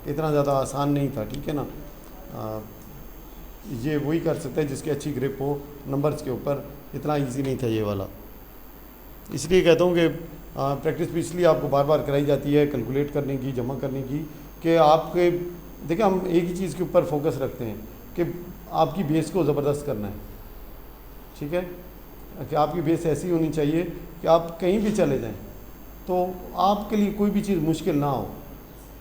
इतना ज़्यादा आसान नहीं था, ठीक है ना। ये वही कर सकते हैं जिसकी अच्छी ग्रिप हो नंबर्स के ऊपर, इतना इजी नहीं था ये वाला। इसलिए कहता हूँ कि प्रैक्टिस भी इसलिए आपको बार बार कराई जाती है कैलकुलेट करने की, जमा करने की, कि आपके देखिए हम एक ही चीज़ के ऊपर फोकस रखते हैं कि आपकी बेस को ज़बरदस्त करना है, ठीक है, कि आपकी बेस ऐसी होनी चाहिए कि आप कहीं भी चले जाएं तो आपके लिए कोई भी चीज़ मुश्किल ना हो।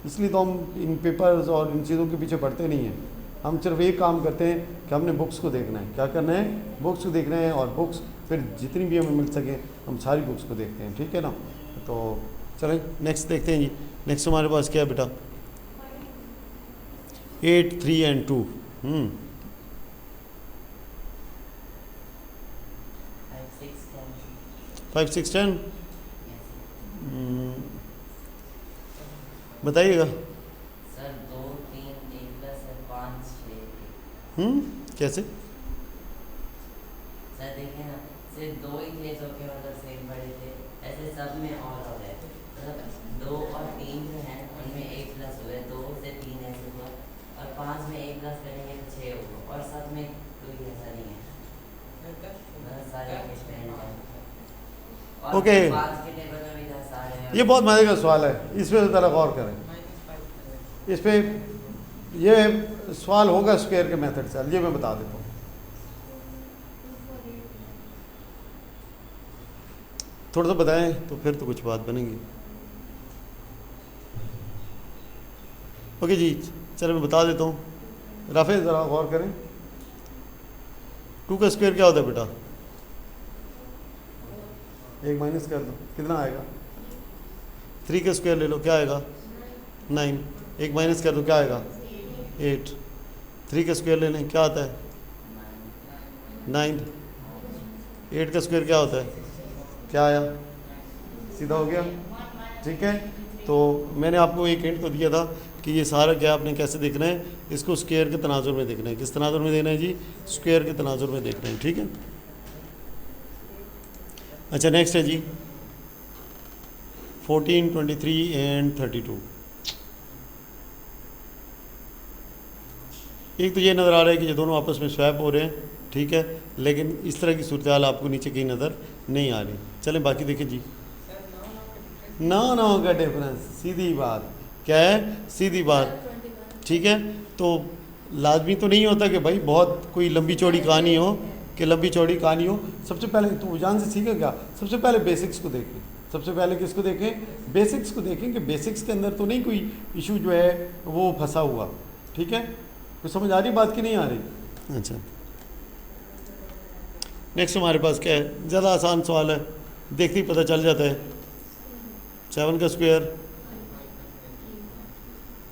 इसलिए तो हम इन पेपर्स और इन चीज़ों के पीछे पढ़ते नहीं हैं, हम सिर्फ एक काम करते हैं कि हमने बुक्स को देखना है। क्या करना है, बुक्स को देखना है, और बुक्स फिर जितनी भी हमें मिल सके हम सारी बुक्स को देखते हैं, ठीक है ना। तो चलें नेक्स्ट देखते हैं जी। नेक्स्ट हमारे पास क्या है बेटा, 8 3 और 2। 5 6 10 बताइएगा। Sir 2 3 1 plus 5 6। कैसे सर देखिए ना, सिर्फ 2 ही थे जो कि मतलब सेम बड़े थे, ऐसे सब में और हो गए, मतलब 2 और 3 जो हैं उनमें 1 प्लस हुए, 2 से 3 ऐसे हुआ, और 5 में 1 प्लस करेंगे तो 6 होगा, और सब में कोई ऐसा नहीं है, मतलब सारे स्टैंड हैं। ओके, आज के टेबल में भी था सारे। ये बहुत मजे का सवाल है, इस पर ज़रा गौर करें। इस पे ये सवाल होगा स्क्वायर के मेथड से, ये मैं बता देता हूँ। थोड़ा सा बताएं तो फिर तो कुछ बात बनेगी। ओके जी, चलो मैं बता देता हूँ। राफे ज़रा गौर करें, 2 का स्क्वायर क्या होता है बेटा, 1 माइनस कर दो, कितना आएगा। 3 का स्क्वायर ले लो, क्या आएगा 9, 1 माइनस कर दो, क्या आएगा 8। 3 का स्क्वायर ले लें, क्या आता है 9। 8 का स्क्वायर क्या होता है, क्या आया, सीधा हो गया, ठीक है। तो मैंने आपको एक हिंट तो दिया था कि ये सारा क्या आपने कैसे देखना है, इसको स्क्वायर के तनाजुर में देखना है। किस तनाजुर में देखना है जी, स्क्वायर के तनाजुर में देखना है, ठीक है। अच्छा नेक्स्ट है जी 14, 23 एंड 32। एक तो ये नज़र आ रहा है कि ये दोनों आपस में स्वैप हो रहे हैं, ठीक है, लेकिन इस तरह की सूरत हाल आपको नीचे कहीं नज़र नहीं आ रही। चलें बाकी देखें जी। 9 का डिफरेंस, सीधी बात क्या है, सीधी बात, 21 ठीक है। तो लाजमी तो नहीं होता कि भाई बहुत कोई लंबी चौड़ी कहानी हो, कि लंबी चौड़ी कहानी हो। सबसे पहले तो जान से सीखें क्या, सबसे पहले बेसिक्स को देखें। सबसे पहले किसको देखें, बेसिक्स को देखें कि बेसिक्स के अंदर तो नहीं कोई इशू जो है वो फंसा हुआ, ठीक है। कुछ समझ आ रही बात की नहीं आ रही। अच्छा नेक्स्ट हमारे पास क्या है, ज़्यादा आसान सवाल है, देखते ही पता चल जाता है। 7 का स्क्वायर,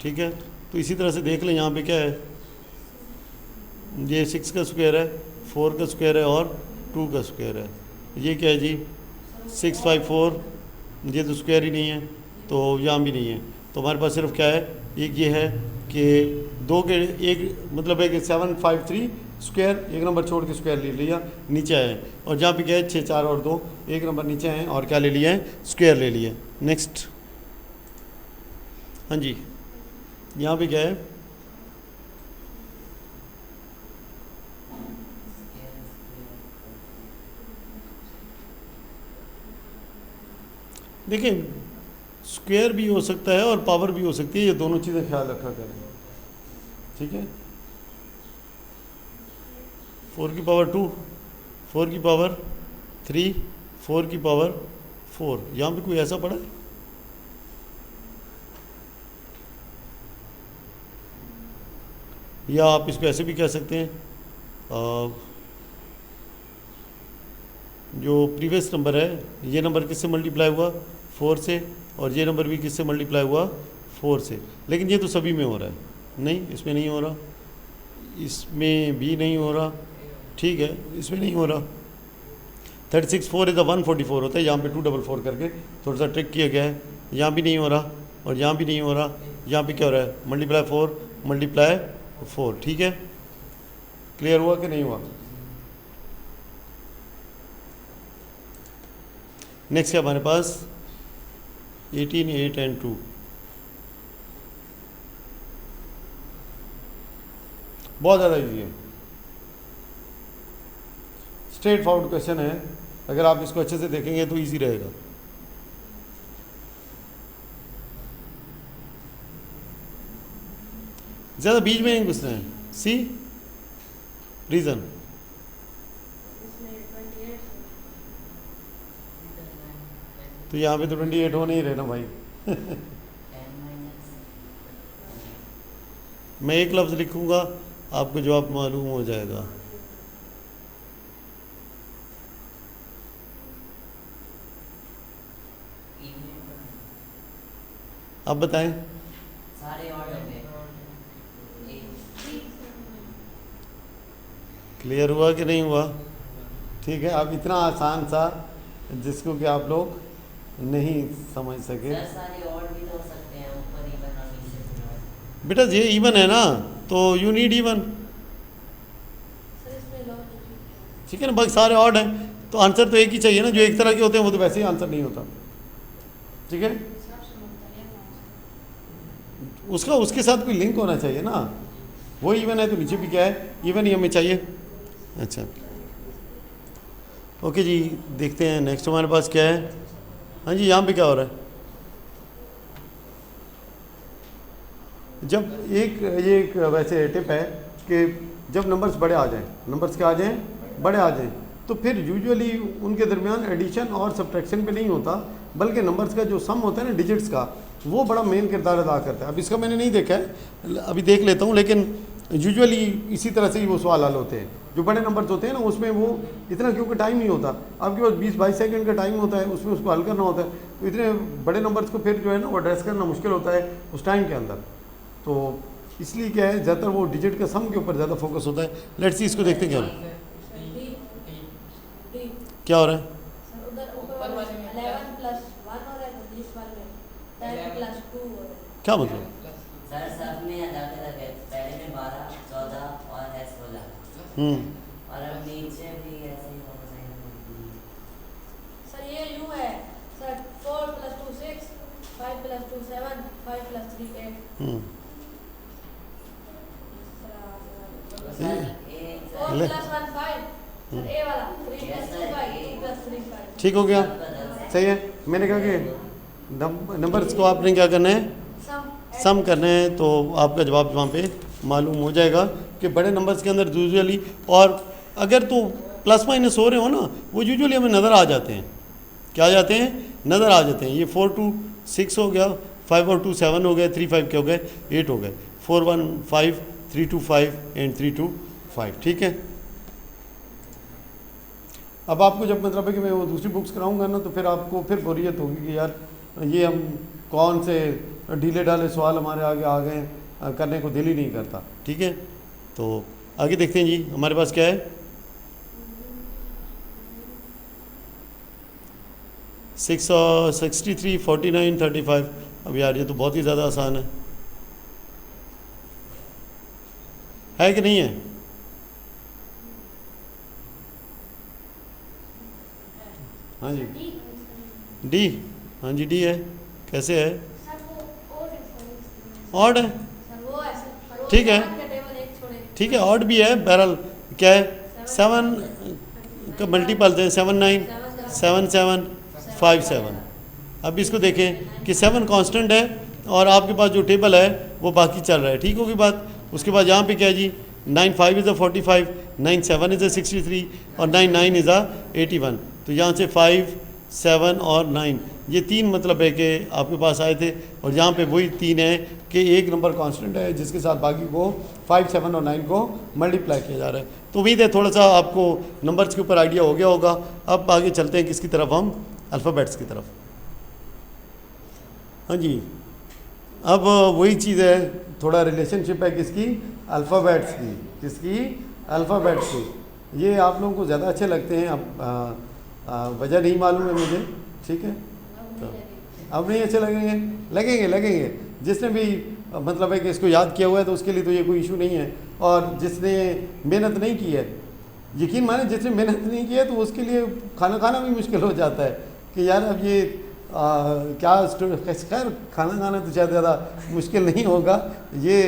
ठीक है, तो इसी तरह से देख लें यहाँ पे क्या है, ये 6 का स्क्वायर है, 4 का स्क्वायर है और 2 का स्क्वायर है। ये क्या है जी 654, ये तो स्क्वायर ही नहीं है, तो यहाँ भी नहीं है। तो हमारे पास सिर्फ क्या है, एक ये है कि 2 के एक मतलब है कि 753 स्क्वायर, एक नंबर छोड़ के स्क्वायर ले लिया, नीचे आए। और जहाँ पे क्या है 6, 4 और 2, एक नंबर नीचे आए और क्या ले लिया है, स्क्वायर ले लिया। नेक्स्ट, हाँ जी यहाँ पे क्या है, देखिए स्क्वायर भी हो सकता है और पावर भी हो सकती है, ये दोनों चीज़ें ख्याल रखा करें, ठीक है। 4 की पावर 2, 4 की पावर 3, 4 की पावर 4, यहाँ पे कोई ऐसा पड़ा है? या आप इसको ऐसे भी कह सकते हैं, जो प्रीवियस नंबर है, ये नंबर किससे मल्टीप्लाई हुआ, 4 से, और ये नंबर भी किससे मल्टीप्लाई हुआ, 4 से। लेकिन ये तो सभी में हो रहा है, नहीं इसमें नहीं हो रहा, इसमें भी नहीं हो रहा, ठीक है, इसमें नहीं हो रहा। 36 4 इज़ 144 होता है, यहाँ पे 244 करके थोड़ा सा ट्रिक किया गया है। यहाँ भी नहीं हो रहा और यहाँ भी नहीं हो रहा, यहाँ पे क्या हो रहा है, मल्टीप्लाई 4 मल्टीप्लाई 4, ठीक है। क्लियर हुआ कि नहीं हुआ। नेक्स्ट है हमारे पास 18, 8 एंड 2। बहुत ज़्यादा इजी है, स्ट्रेट फॉरवर्ड क्वेश्चन है, अगर आप इसको अच्छे से देखेंगे तो इजी रहेगा। ज़्यादा बीच में नहीं घुसना है, सी रीज़न। इसमें 28 तो यहाँ पे तो 28 हो नहीं रहे ना भाई। 10 माइनस मैं एक लफ्ज़ लिखूँगा, आपको जवाब मालूम हो जाएगा। आप बताएं। सारे ऑर्डर में क्लियर हुआ कि नहीं हुआ, ठीक है। अब इतना आसान सा जिसको कि आप लोग नहीं समझ सके। सर सारे और भी तो हो सकते हैं, ऊपर इवन और नीचे। बेटा ये इवन है ना, तो यू नीड इवन, सर इसमें लॉजिक ठीक है ना, बाकी सारे ऑड हैं, तो आंसर तो एक ही चाहिए ना। जो एक तरह के होते हैं वो तो वैसे ही आंसर नहीं होता, ठीक है। उसका उसके साथ कोई लिंक होना चाहिए ना, वो इवन है तो नीचे भी क्या है, इवन ही हमें चाहिए। अच्छा ओके जी, देखते हैं नेक्स्ट हमारे पास क्या है। हाँ जी, यहाँ पे क्या हो रहा है, जब ये एक वैसे टिप है कि जब नंबर्स बड़े आ जाएं, नंबर्स क्या आ जाएं, बड़े आ जाएं, तो फिर यूजुअली उनके दरमियान एडिशन और सब्ट्रैक्शन पे नहीं होता, बल्कि नंबर्स का जो सम होता है ना डिजिट्स का, वो बड़ा मेन किरदार अदा करता है। अब इसका मैंने नहीं देखा है, अभी देख लेता हूँ, लेकिन यूजुअली इसी तरह से ही वो सवाल हल होते हैं। जो बड़े नंबर्स होते हैं ना उसमें वो इतना, क्योंकि टाइम नहीं होता, आपके पास 20-22 सेकंड का टाइम होता है, उसमें उसको हल करना होता है, तो इतने बड़े नंबर्स को फिर जो है ना वो एड्रेस करना मुश्किल होता है उस टाइम के अंदर। तो इसलिए क्या है, ज़्यादातर वो डिजिट का सम के ऊपर ज़्यादा फोकस होता है। लेट्स सी, इसको देखते हैं क्या हो रहा है। क्या हो रहा है, सर उधर ऊपर वाले में 11 प्लस 1 हो रहा है, तो इस वाले में 10 प्लस 2 हो रहा है। क्या मतलब, सर सब में अलग अलग है, पहले में 12, 14 और है 16, और अब नीचे भी ऐसे ही होना चाहिए। 3 plus 2 5 2 plus 3 5 ठीक हो गया, बदल सही है। मैंने कहा कि नंबर्स को आपने क्या करना है, सम करना है, तो आपका जवाब वहाँ पे मालूम हो जाएगा कि बड़े नंबर्स के अंदर यूजुअली, और अगर तो प्लस माइनस हो रहे हो ना, वो यूजुअली हमें नज़र आ जाते हैं। क्या आ जाते हैं? नज़र आ जाते हैं। ये 4 2 6 हो गया, 5 और 2 7 हो गए, 3 5 क्या हो गए, 8 हो गए, 4 1 5 3 2 5 एंड 3 2 5। ठीक है। अब आपको जब मतलब है कि मैं वो दूसरी बुक्स कराऊंगा ना, तो फिर आपको फिर बोरियत होगी कि यार ये हम कौन से ढीले ढाले सवाल हमारे आगे आ गए, करने को दिल ही नहीं करता। ठीक है, तो आगे देखते हैं जी, हमारे पास क्या है। 63 49 35। अब यार ये तो बहुत ही ज़्यादा आसान है कि नहीं है? हाँ जी, डी, हाँ जी डी है। कैसे है? ऑड है, सर वो ऐसे पर वो ठीक है। 7 का टेबल एक छोड़े ठीक है, ऑड भी है। बहरहाल क्या है, 7 का मल्टीपल है, 7 9 7 7 5 7। अब इसको देखें कि 7 कांस्टेंट है और आपके पास जो टेबल है वो बाकी चल रहा है। ठीक होगी बात। उसके बाद यहाँ पे क्या है जी, 9 5 इज़ अ 45, 9 7 इज़ अ 63 और 9 9 इज़ अ 81। तो यहाँ से 5 7 और 9 ये 3 मतलब है कि आपके पास आए थे, और यहाँ पे वही 3 है कि एक नंबर कांस्टेंट है जिसके साथ बाकी को 5 7 और 9 को मल्टीप्लाई किया जा रहा है। तो उम्मीद है थोड़ा सा आपको नंबर्स के ऊपर आइडिया हो गया होगा। अब आगे चलते हैं किसकी तरफ, हम अल्फ़ाबेट्स की तरफ। हाँ जी, अब वही चीज़ है, थोड़ा रिलेशनशिप है किसकी, अल्फ़ाबेट्स की। किसकी? अल्फ़ाबेट्स की। ये आप लोगों को ज़्यादा अच्छे लगते हैं, अब वजह नहीं मालूम है मुझे। ठीक है, तो अब नहीं अच्छे लगेंगे, लगेंगे। जिसने भी मतलब है कि इसको याद किया हुआ है तो उसके लिए तो ये कोई इशू नहीं है, और जिसने मेहनत नहीं की है, यकीन माने जिसने मेहनत नहीं की है, तो उसके लिए खाना खाना भी मुश्किल हो जाता है कि यार अब ये क्या खैर खाना खाना तो शायद ज़्यादा मुश्किल नहीं होगा, ये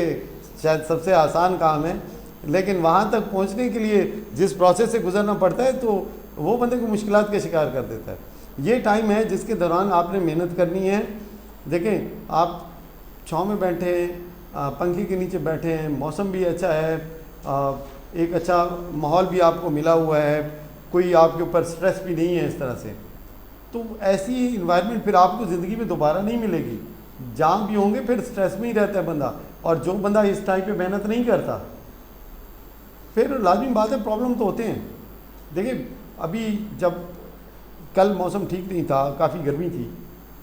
शायद सबसे आसान काम है, लेकिन वहाँ तक पहुँचने के लिए जिस प्रोसेस से गुजरना पड़ता है तो वो बंदे को मुश्किलात का शिकार कर देता है। ये टाइम है जिसके दौरान आपने मेहनत करनी है। देखें, आप छाँव में बैठे हैं, पंखे के नीचे बैठे हैं, मौसम भी अच्छा है, एक अच्छा माहौल भी आपको मिला हुआ है, कोई आपके ऊपर स्ट्रेस भी नहीं है इस तरह से। तो ऐसी इन्वायरमेंट फिर आपको ज़िंदगी में दोबारा नहीं मिलेगी। जहाँ भी होंगे फिर स्ट्रेस में ही रहता है बंदा, और जो बंदा इस टाइम पे मेहनत नहीं करता फिर लाजमी बात है प्रॉब्लम तो होते हैं। देखिए, अभी जब कल मौसम ठीक नहीं था, काफ़ी गर्मी थी,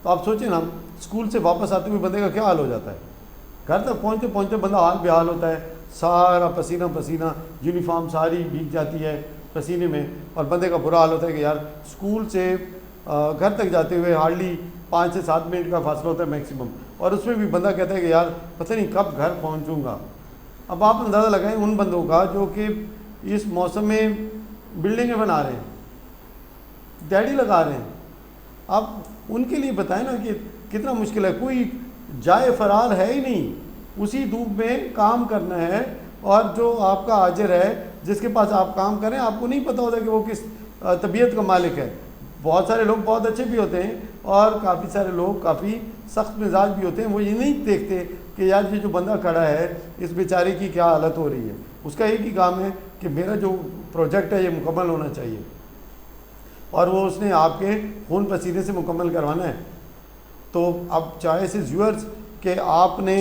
तो आप सोचें ना, स्कूल से वापस आते हुए बंदे का क्या हाल हो जाता है। घर तक पहुँचते पहुँचते बंदा हाल बेहाल होता है, सारा पसीना पसीना, यूनिफॉर्म सारी भीग जाती है पसीने में, और बंदे का बुरा हाल होता है कि यार स्कूल से घर तक जाते हुए हार्डली 5 से 7 मिनट का फासला होता है मैक्सिमम, और उसमें भी बंदा कहता है कि यार पता नहीं कब घर पहुंचूंगा। अब आप अंदाज़ा लगाएं उन बंदों का जो कि इस मौसम में बिल्डिंगें बना रहे हैं, दिहाड़ी लगा रहे हैं। आप उनके लिए बताएं ना कि कितना मुश्किल है। कोई जाए फरार है ही नहीं, उसी धूप में काम करना है, और जो आपका हाजिर है जिसके पास आप काम करें, आपको नहीं पता होता कि वो किस तबीयत का मालिक है। बहुत सारे लोग बहुत अच्छे भी होते हैं, और काफ़ी सारे लोग काफ़ी सख्त मिजाज भी होते हैं। वो ये नहीं देखते कि यार ये जो बंदा खड़ा है इस बेचारे की क्या हालत हो रही है। उसका एक ही काम है कि मेरा जो प्रोजेक्ट है ये मुकम्मल होना चाहिए, और वो उसने आपके खून पसीने से मुकम्मल करवाना है। तो अब चाहे से व्यूअर्स कि आपने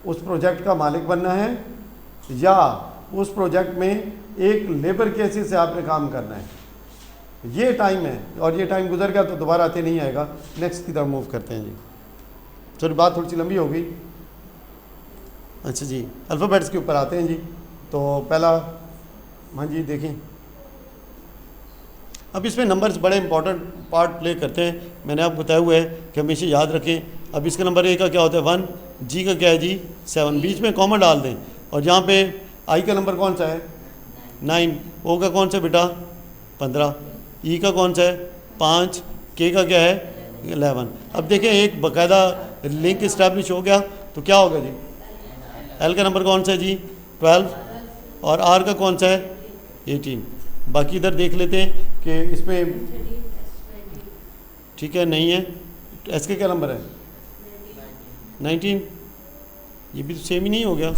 उस प्रोजेक्ट का मालिक बनना है, या उस प्रोजेक्ट में एक लेबर के हैसियत से आपने काम करना है। ये टाइम है, और ये टाइम गुजर गया तो दोबारा आते नहीं आएगा। नेक्स्ट की तरफ मूव करते हैं जी। सॉरी, बात थोड़ी सी लंबी हो गई। अच्छा जी, अल्फ़ाबेट्स के ऊपर आते हैं जी। तो पहला, हाँ जी देखें, अब इसमें नंबर्स बड़े इंपॉर्टेंट पार्ट प्ले करते हैं। मैंने आपको बताया हुआ है कि हमेशा याद रखें। अब इसका नंबर ए का क्या होता है 1, जी का क्या है जी 7, बीच में कॉमा डाल दें, और यहाँ पे आई का नंबर कौन सा है 9, ओ का कौन सा बेटा 15, ई का कौन सा है 5, के का क्या है 11। अब देखें एक बाकायदा लिंक इस्टेब्लिश हो गया, तो क्या होगा जी, एल का नंबर कौन सा है जी 12, और आर का कौन सा है 18। बाकी इधर देख लेते हैं कि इसमें 13 S 20 ठीक है नहीं है। एस के क्या नंबर है 19, ये भी तो सेम ही नहीं हो गया।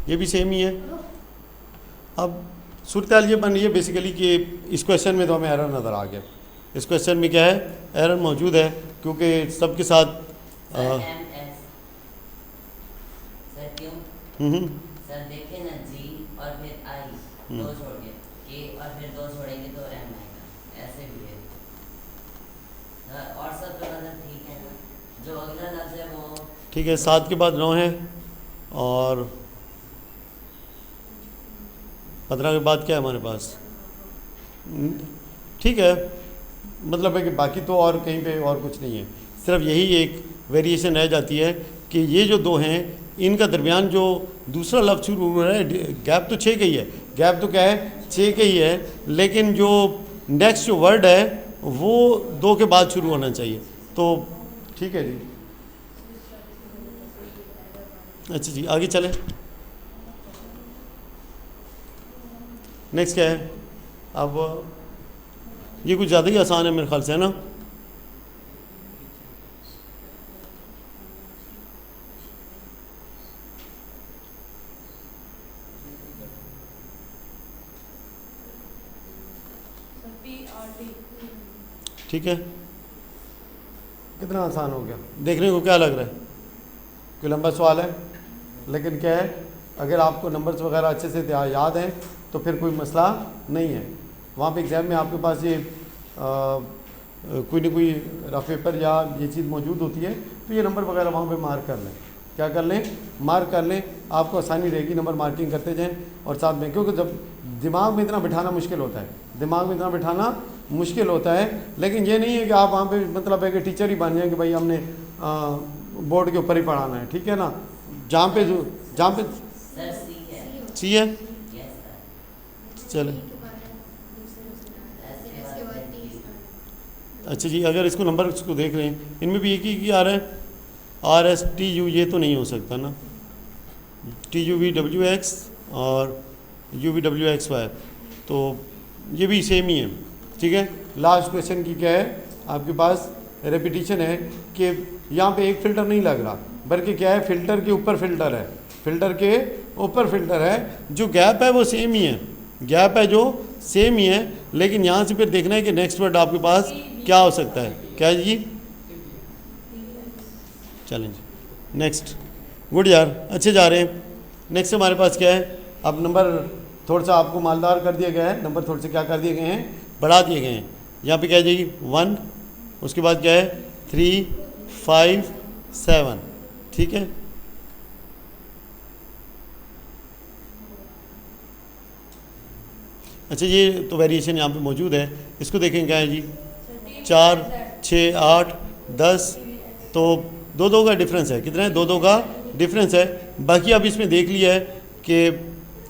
ये भी सेम ही है। अब सूरत हाल ये बन रही है बेसिकली कि इस क्वेश्चन में तो हमें एरर नज़र आ गया। इस क्वेश्चन में क्या है, एरर मौजूद है क्योंकि सबके साथ सर MS सर क्यों सर देखें ना G और फिर I दो छोड़ के K और फिर दो छोड़ेंगे तो M आएगा, ऐसे भी है। और सब तो मतलब ठीक है ना, जो अगला लफ्ज़ है वो ठीक है। 7 के बाद 9 है और 15 के बाद क्या है हमारे पास, ठीक है। मतलब है कि बाकी तो और कहीं पे और कुछ नहीं है, सिर्फ यही एक वेरिएशन रह जाती है कि ये जो दो हैं इनका दरमियान जो दूसरा लफ्ज़ शुरू हो रहा है, गैप तो 6 का ही है, गैप तो क्या है 6 का ही है, लेकिन जो नेक्स्ट जो वर्ड है वो 2 के बाद शुरू होना चाहिए। तो ठीक है जी, अच्छा जी आगे चलें। नेक्स्ट क्या है, अब ये कुछ ज़्यादा ही आसान है मेरे ख्याल से, है ना। ठीक है, कितना आसान हो गया, देखने को क्या लग रहा है, कोई लंबा सवाल है, लेकिन क्या है अगर आपको नंबर्स वगैरह अच्छे से याद हैं तो फिर कोई मसला नहीं है। वहाँ पे एग्ज़ाम में आपके पास ये कोई ना कोई रफ पेपर या ये चीज़ मौजूद होती है तो ये नंबर वगैरह वहाँ पे मार्क कर लें, क्या कर लें, मार्क कर लें, आपको आसानी रहेगी नंबर मार्किंग करते जाएं। और साथ में क्योंकि जब दिमाग में इतना बिठाना मुश्किल होता है, दिमाग में इतना बिठाना मुश्किल होता है, लेकिन ये नहीं है कि आप वहाँ पे मतलब है कि टीचर ही बन जाए कि भाई हमने बोर्ड के ऊपर ही पढ़ाना है, ठीक है ना। जहाँ पे सर सी है, यस सर चले अच्छा जी। अगर इसको नंबर इसको देख रहे हैं इनमें भी एक ही आ रहा है, RSTU, ये तो नहीं हो सकता ना, TUVWX और UVWXY, तो ये भी सेम ही है, ठीक है। लास्ट क्वेश्चन की क्या है आपके पास रेपिटिशन है कि यहाँ पे एक फ़िल्टर नहीं लग रहा बल्कि क्या है फ़िल्टर के ऊपर फ़िल्टर है, फ़िल्टर के ऊपर फ़िल्टर है, जो गैप है वो सेम ही है, गैप है जो सेम ही है, लेकिन यहाँ से फिर देखना है कि नेक्स्ट वर्ड आपके पास क्या हो सकता है, क्या जी, चलें जी नेक्स्ट। गुड यार, अच्छे जा रहे हैं। नेक्स्ट हमारे पास क्या है, अब नंबर थोड़ा सा आपको मालदार कर दिया गया है, नंबर थोड़े से क्या कर दिए गए हैं, बढ़ा दिए गए हैं। यहाँ पे क्या है जी 1, उसके बाद क्या है 3, 5, 7, ठीक है। अच्छा ये तो वेरिएशन यहाँ पे मौजूद है, इसको देखें क्या है जी 4, 6, 8, 10, तो 2 का डिफरेंस है, कितना है 2 का डिफरेंस है। बाकी अब इसमें देख लिया है कि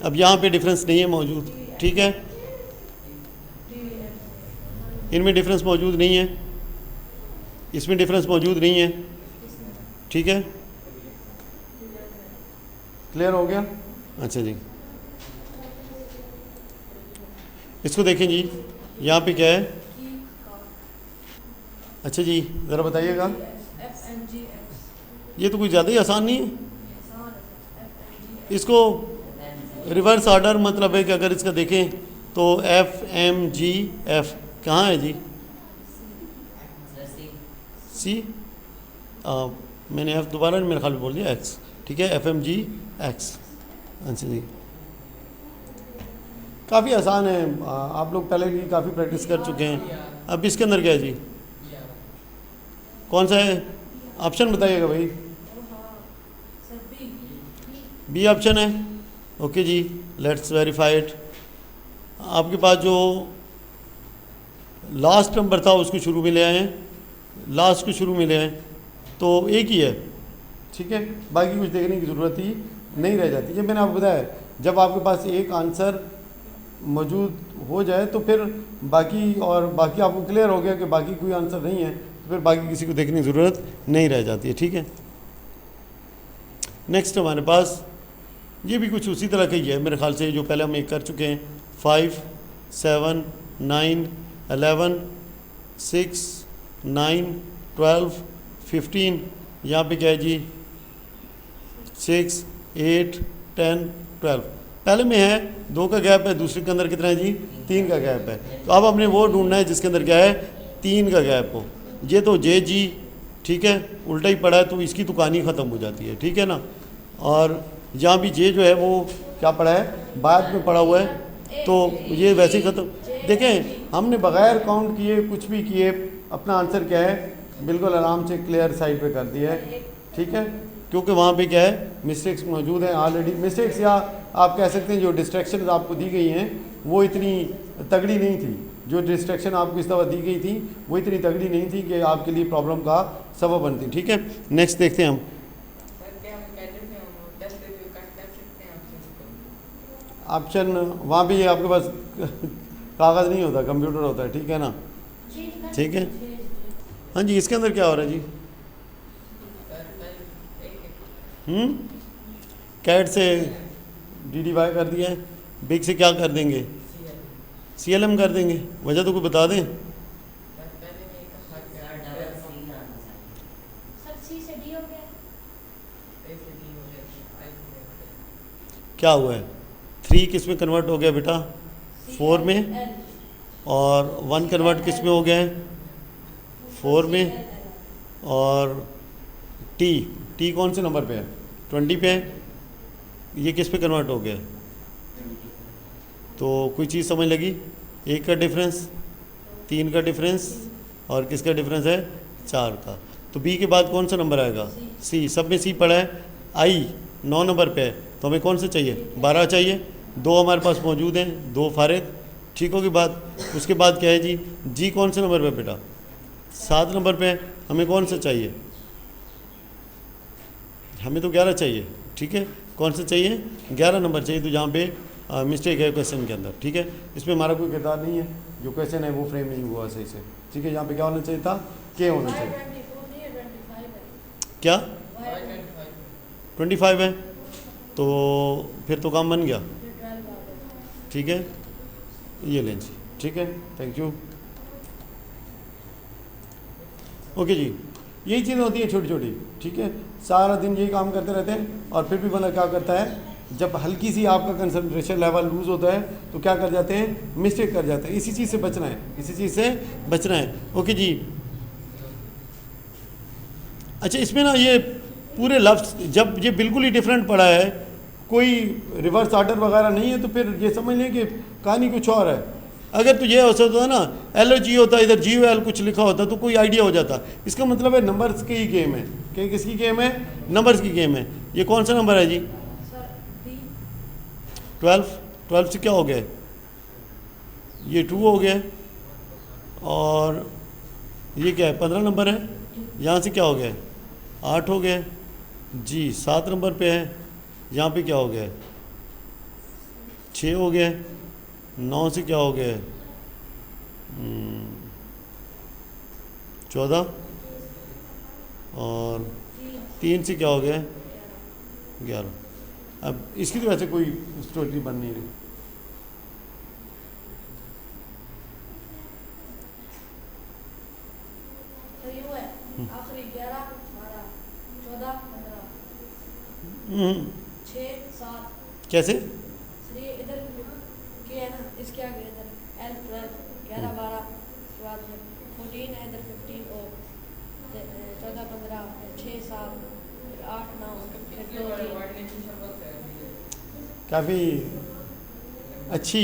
अब यहाँ पे डिफरेंस नहीं है मौजूद, ठीक है, इनमें डिफरेंस मौजूद नहीं है, इसमें डिफरेंस मौजूद नहीं है, ठीक है, क्लियर हो गया। अच्छा जी इसको देखें जी, यहाँ पे क्या है, अच्छा जी ज़रा बताइएगा, ये तो कुछ ज़्यादा ही आसान नहीं है। इसको रिवर्स ऑर्डर मतलब है कि अगर इसका देखें तो FMGF कहाँ है जी, सी, मैंने F दोबारा मेरे ख्याल में बोल दिया X, ठीक है, FMGX। अच्छा जी काफ़ी आसान है, आप लोग पहले भी काफ़ी प्रैक्टिस कर चुके हैं। अब इसके अंदर क्या है जी, कौन सा है ऑप्शन बताइएगा भाई, बी ऑप्शन है, ओके जी लेट्स वेरीफाई इट। आपके पास जो लास्ट नंबर था उसको शुरू में ले आए हैं, लास्ट को शुरू में ले आए तो एक ही है, ठीक है, बाकी कुछ देखने की ज़रूरत ही नहीं रह जाती। ये मैंने आपको बताया जब आपके पास एक आंसर मौजूद हो जाए तो फिर बाकी, और बाकी आपको क्लियर हो गया कि बाकी कोई आंसर नहीं है तो फिर बाकी किसी को देखने की ज़रूरत नहीं रह जाती है, ठीक है। नेक्स्ट हमारे पास ये भी कुछ उसी तरह का ही है मेरे ख्याल से, जो पहले हम एक कर चुके हैं। 5 7 9 11 6 9 12 15, यहाँ पे क्या है जी 6 8 10 12। पहले में है 2 का गैप है, दूसरे के अंदर कितना है जी 3 का गैप है। तो अब हमने वो ढूंढना है जिसके अंदर क्या है 3 का गैप हो। ये तो जे जी ठीक है उल्टा ही पड़ा है, तो इसकी तो कहानी ख़त्म हो जाती है, ठीक है ना। और यहाँ भी जे जो है वो क्या पड़ा है बाद में पड़ा हुआ है, तो ये वैसे ही ख़त्म। देखें हमने बग़ैर काउंट किए कुछ भी किए अपना आंसर क्या है बिल्कुल आराम से क्लियर साइड पे कर दिया है, ठीक है, क्योंकि वहाँ पे क्या है मिस्टेक्स मौजूद हैं ऑलरेडी। मिस्टेक्स या आप कह सकते हैं जो डिस्ट्रैक्शन आपको दी गई हैं वो इतनी तगड़ी नहीं थी, जो डिस्ट्रैक्शन आपको इस दफ़ा दी गई थी वो इतनी तगड़ी नहीं थी कि आपके लिए प्रॉब्लम का सबब बनती, ठीक है। नेक्स्ट देखते हैं हम। ऑप्शन वहाँ भी आपके पास कागज़ नहीं होता, कंप्यूटर होता है, ठीक है ना, ठीक है। हाँ जी, इसके अंदर क्या हो रहा है जी कैट से DDY कर दिया है, बिग से क्या कर देंगे CLM कर देंगे। वजह तो कोई बता दें। क्या हुआ है 3 किस में कन्वर्ट हो गया बेटा 4 में, और 1 कन्वर्ट किस में हो गया है 4 में, और टी कौन से नंबर पे है 20 पे है, ये किस पे कन्वर्ट हो गया। तो कोई चीज़ समझ लगी, 1 का डिफरेंस 3 का डिफरेंस और किसका डिफरेंस है 4 का। तो बी के बाद कौन सा नंबर आएगा सी, सब में सी पड़ा है। आई 9 नंबर पे है, तो हमें कौन सा चाहिए 12 चाहिए, 2 हमारे पास मौजूद हैं, 2 फारिग, ठीक होगी बात। उसके बाद क्या है जी कौन से नंबर पे बेटा 7 नंबर पे है, हमें कौन सा चाहिए, हमें तो 11 चाहिए, ठीक है। कौन सा चाहिए 11 नंबर चाहिए, तो जहाँ पे मिस्टेक है क्वेश्चन के अंदर, ठीक है। इसमें हमारा कोई किरदार नहीं है, जो क्वेश्चन है वो फ्रेम नहीं हुआ सही से, ठीक है। यहाँ पे क्या होना चाहिए था के होना चाहिए, क्या 25 है, तो फिर तो काम बन गया, ठीक है। ये लें जी, ठीक है, थैंक यू। ओके जी, यही चीज़ें होती हैं छोटी छोटी, ठीक है। सारा दिन यही काम करते रहते हैं और फिर भी बंदा क्या करता है, जब हल्की सी आपका कंसंट्रेशन लेवल लूज़ होता है तो क्या कर जाते हैं मिस्टेक कर जाते हैं। इसी चीज़ से बचना है, इसी चीज़ से बचना है। ओके जी, अच्छा इसमें ना ये पूरे लफ्ज़ जब ये बिल्कुल ही डिफरेंट पड़ा है, कोई रिवर्स ऑर्डर वगैरह नहीं है, तो फिर ये समझ लें कि कहानी कुछ और है। अगर तो ये हो सकता है ना LOG होता, इधर GOL कुछ लिखा होता तो कोई आइडिया हो जाता। इसका मतलब है नंबर्स की ही गेम है, कि किसकी गेम है नंबर्स की गेम है। ये कौन सा नंबर है जी 12 से क्या हो गया, ये 2 हो गया, और ये क्या है 15 नंबर है, यहाँ से क्या हो गया 8 हो गया जी, 7 नंबर पे है, यहाँ पे क्या हो गया 6 हो गया, 9 से क्या हो गया 14, और 3 से क्या हो गया 11। अब इसकी तो वैसे कोई स्टोरी बन नहीं रही। आखिरी 11 12 14 15 6 7 कैसे ये इधर के है ना, इसके आगे इधर 12 11 12 उसके बाद 14 है, इधर 15 और 14 15 6 7 8 9 काफ़ी अच्छी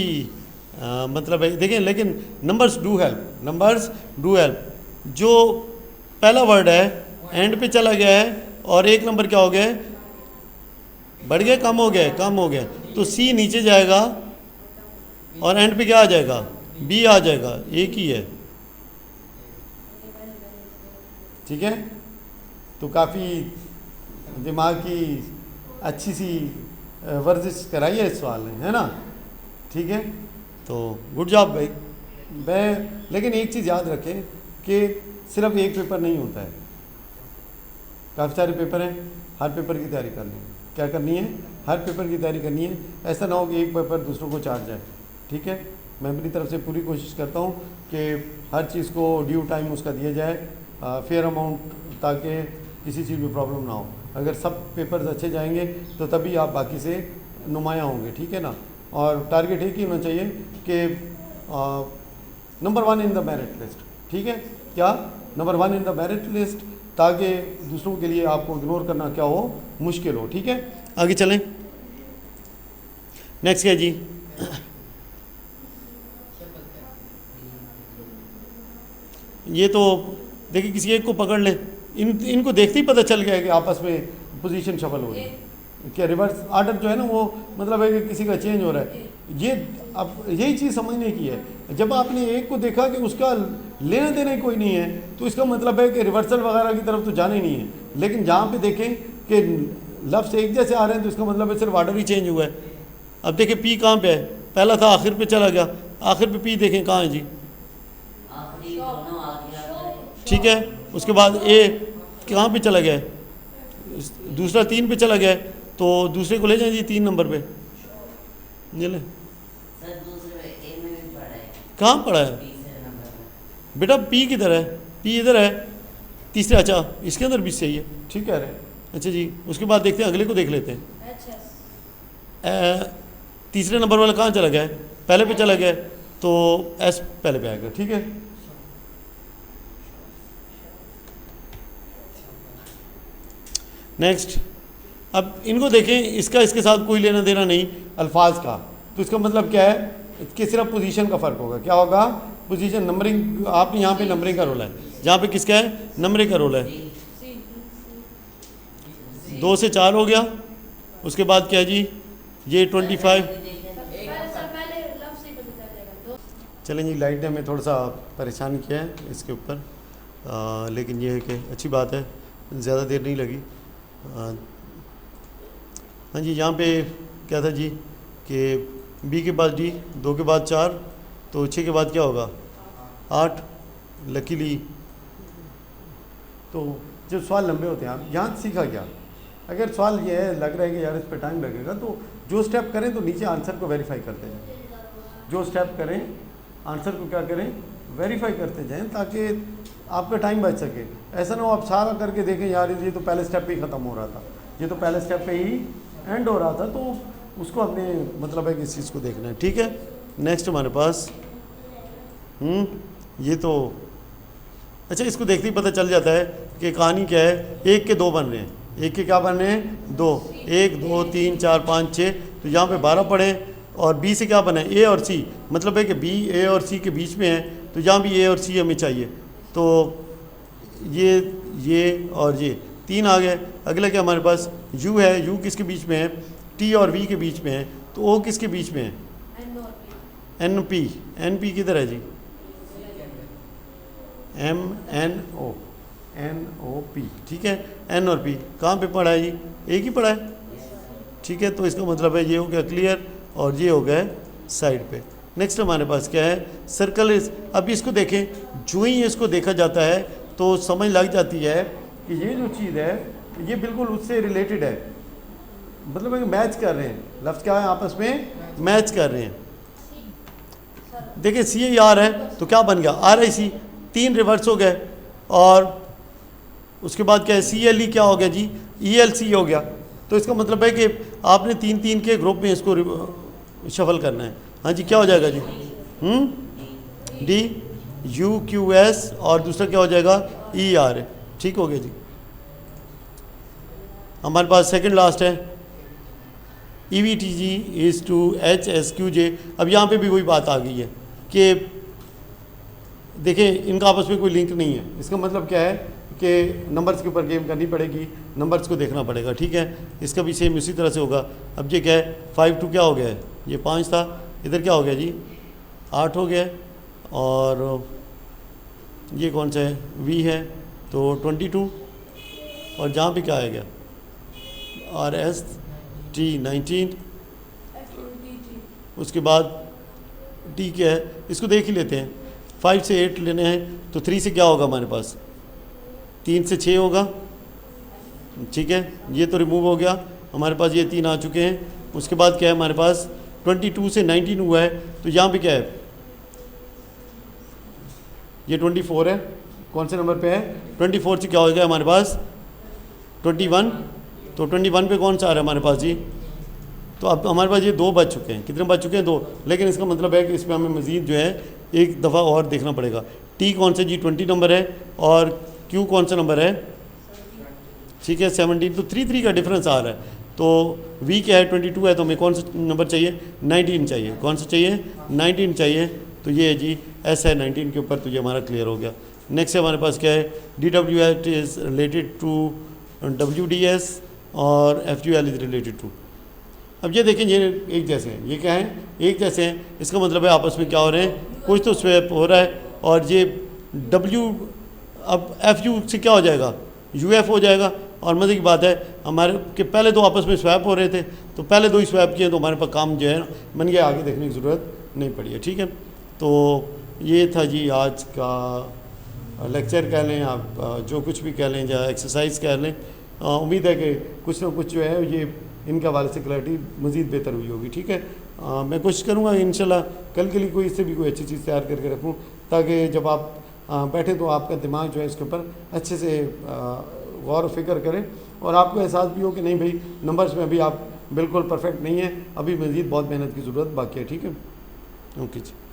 मतलब है। देखिए लेकिन नंबर्स डू हेल्प। जो पहला वर्ड है एंड पे चला गया है और एक नंबर क्या हो गया बढ़ गया कम हो गया, तो सी नीचे जाएगा और एंड पे क्या आ जाएगा बी आ जाएगा, एक ही है, ठीक है। तो काफ़ी दिमाग की अच्छी सी वर्जिश कराई है इस सवाल ने, है ना, ठीक है। तो गुड जॉब भाई। मैं लेकिन एक चीज़ याद रखें कि सिर्फ एक पेपर नहीं होता है, काफ़ी सारे पेपर हैं, हर पेपर की तैयारी करनी है। क्या करनी है हर पेपर की तैयारी करनी है, ऐसा ना हो कि एक पेपर दूसरों को चाट जाए, ठीक है। मैं अपनी तरफ से पूरी कोशिश करता हूँ कि हर चीज़ को ड्यू टाइम उसका दिया जाए, फेयर अमाउंट, ताकि किसी चीज़ में प्रॉब्लम ना हो। अगर सब पेपर्स अच्छे जाएंगे तो तभी आप बाकी से नुमायाँ होंगे, ठीक है ना। और टारगेट एक ही होना चाहिए कि number 1 in the merit list, ठीक है, क्या number 1 in the merit list, ताकि दूसरों के लिए आपको इग्नोर करना क्या हो, मुश्किल हो, ठीक है। आगे चलें, नेक्स्ट क्या है जी। ये तो देखिए किसी एक को पकड़ लें, इनको देखते ही पता चल गया है कि आपस में पोजीशन शफल हो रही है, क्या रिवर्स आर्डर जो है ना वो मतलब है कि किसी का चेंज हो रहा है। ये अब यही चीज़ समझने की है, जब आपने एक को देखा कि उसका लेना देना ही कोई नहीं है तो इसका मतलब है कि रिवर्सल वगैरह की तरफ तो जाना ही नहीं है। लेकिन जहाँ पे देखें कि लफ्ज़ एक जैसे आ रहे हैं तो इसका मतलब है सिर्फ आर्डर ही चेंज हुआ है। अब देखें पी कहाँ पे है, पहला था आखिर पे चला गया, आखिर पे पी देखें कहाँ है जी, ठीक है। उसके बाद ए कहाँ पे चला गया है, दूसरा 3 पे चला गया है, तो दूसरे को ले जाएं जी 3 नंबर पे, ये ले। सर दूसरे ए में भी पढ़ा है, कहाँ पढ़ा है तीसरे नंबर में। बेटा, पी किधर है, पी इधर है तीसरे, अच्छा इसके अंदर भी सही है, ठीक कह रहे हैं। अच्छा जी, उसके बाद देखते हैं, अगले को देख लेते हैं। तीसरे नंबर वाला कहाँ चला गया है, पहले पे चला गया है, तो एस पहले पे आएगा, ठीक है। नेक्स्ट, अब इनको देखें, इसका इसके साथ कोई लेना देना नहीं अल्फाज का, तो इसका मतलब क्या है कि सिर्फ पोजीशन का फ़र्क होगा। क्या होगा, पोजीशन नंबरिंग, आपने यहाँ पे नंबरिंग का रोल है, जहाँ पे किसका है, नंबरिंग का रोल है। 2 से 4 हो गया, उसके बाद क्या है जी, ये 25। चलें जी, लाइट ने हमें थोड़ा सा परेशान किया है इसके ऊपर, लेकिन ये है कि अच्छी बात है, ज़्यादा देर नहीं लगी। हाँ जी, यहाँ पे क्या था जी कि बी के बाद डी, 2 के बाद 4, तो 6 के बाद क्या होगा 8। लकीली तो जब सवाल लंबे होते हैं, आप यहाँ सीखा क्या, अगर सवाल ये है लग रहा है कि यार इस पर टाइम लगेगा, तो जो स्टेप करें तो नीचे आंसर को वेरीफाई करते जाएं, जो स्टेप करें आंसर को क्या करें, वेरीफाई करते जाएं, ताकि आपका टाइम बच सके। ऐसा ना हो आप सारा करके देखें यार ये तो पहले स्टेप पे ही ख़त्म हो रहा था, ये तो पहले स्टेप पे ही एंड हो रहा था, तो उसको हमने मतलब है कि इस चीज़ को देखना है, ठीक है। नेक्स्ट हमारे पास ये तो अच्छा, इसको देखते ही पता चल जाता है कि कहानी क्या है। 1 के 2 बन रहे हैं, 1 के क्या बन रहे हैं 2, 1 2 3 4 5 6, तो यहाँ पे 12 पढ़े, और बी से क्या बना है ए और सी, मतलब है कि बी ए और सी के बीच में है, तो यहाँ भी ए और सी हमें चाहिए, तो ये और ये 3 आ गए। अगला क्या हमारे पास यू है, यू किसके बीच में है, टी और वी के बीच में है, तो ओ किसके बीच में है, एन पी, एन पी किधर है जी, एम एन ओ पी, ठीक है। एन और पी कहाँ पे पढ़ा है जी, एक ही पढ़ा है, ठीक है। तो इसका मतलब है ये हो गया क्लियर, और ये हो गया साइड पे। नेक्स्ट हमारे पास क्या है, सर्कल इस, अब इसको देखें, जो ही इसको देखा जाता है तो समझ लग जाती है कि ये जो चीज़ है ये बिल्कुल उससे रिलेटेड है, मतलब है कि मैच कर रहे हैं, लफ्ज़ क्या है आपस में मैच कर रहे हैं। देखिए सी आई आर है, तो क्या बन गया आर आई सी, 3 रिवर्स हो गए, और उसके बाद क्या है सी एल ई क्या हो गया जी, ई एल सी हो गया। तो इसका मतलब है कि आपने 3-3 के ग्रुप में इसको शफल करना है। हाँ जी, क्या हो जाएगा जी, डी यू क्यू एस, और दूसरा क्या हो जाएगा ई आर, ठीक हो गया जी। हमारे पास सेकंड लास्ट है, E V T G is to H S Q J. अब यहाँ पे भी वही बात आ गई है कि देखें इनका आपस में कोई लिंक नहीं है, इसका मतलब क्या है कि नंबर्स के ऊपर गेम करनी पड़ेगी, नंबर्स को देखना पड़ेगा, ठीक है। इसका भी सेम इसी तरह से होगा। अब ये क्या है 5 2 क्या हो गया है, ये 5 था, इधर क्या हो गया जी 8 हो गया, और ये कौन सा है वी है, तो 22, और जहाँ पे क्या आ गया आर एस टी 19, उसके बाद टी क्या है, इसको देख ही लेते हैं। 5 से 8 लेने हैं, तो 3 से क्या होगा हमारे पास, 3 से 6 होगा, ठीक है, ये तो रिमूव हो गया। हमारे पास ये 3 आ चुके हैं। उसके बाद क्या है हमारे पास 22 से 19 हुआ है, तो यहाँ पे क्या है, ये 24 है, कौन से नंबर पे है, 24 से क्या हो गया हमारे पास 21, तो 21 पे कौन सा आ रहा है हमारे पास जी, तो अब हमारे पास ये 2 बच चुके हैं, कितने बच चुके हैं 2, लेकिन इसका मतलब है कि इसमें हमें मज़ीद जो है एक दफ़ा और देखना पड़ेगा। टी कौन से जी 20 नंबर है और क्यू कौन सा नंबर है, ठीक है 17, तो 3 का डिफरेंस आ रहा है। तो वी क्या है 22 है, तो हमें कौन सा नंबर चाहिए 19 चाहिए, कौन सा चाहिए 19 चाहिए, तो ये है जी एस है 19 के ऊपर, तो ये हमारा क्लियर हो गया। नेक्स्ट हमारे पास क्या है DWH is related to WDS और FUL इज़ रिलेटेड टू। अब ये देखें ये एक जैसे हैं, ये क्या है एक जैसे हैं, इसका मतलब है आपस में क्या हो रहे हैं, कुछ तो स्वैप हो रहा है, और ये W अब FU से क्या हो जाएगा UF हो जाएगा। और मज़े की बात है हमारे के पहले 2 आपस में स्वैप हो रहे थे, तो पहले 2 ही स्वैप किए, तो हमारे पास काम जो है ना बन गया, आगे देखने की ज़रूरत नहीं पड़ी है। ठीक है, तो ये था जी आज का लेक्चर कह लें आप, जो कुछ भी कह लें या एक्सरसाइज कह लें। उम्मीद है कि कुछ ना कुछ जो है ये इनके हवाले से क्लैरिटी मज़ीद बेहतर हुई होगी। ठीक है, मैं कोशिश करूँगा इंशाल्लाह कल के लिए कोई इससे भी कोई अच्छी चीज़ तैयार करके रखूँ, ताकि जब आप बैठे तो आपका दिमाग जो है इसके ऊपर अच्छे से गौर व फिक्र करें, और आपको एहसास भी हो कि नहीं भाई नंबर्स में अभी आप बिल्कुल परफेक्ट नहीं है, अभी मज़ीद बहुत मेहनत की ज़रूरत बाकी है। ठीक है, ओके जी।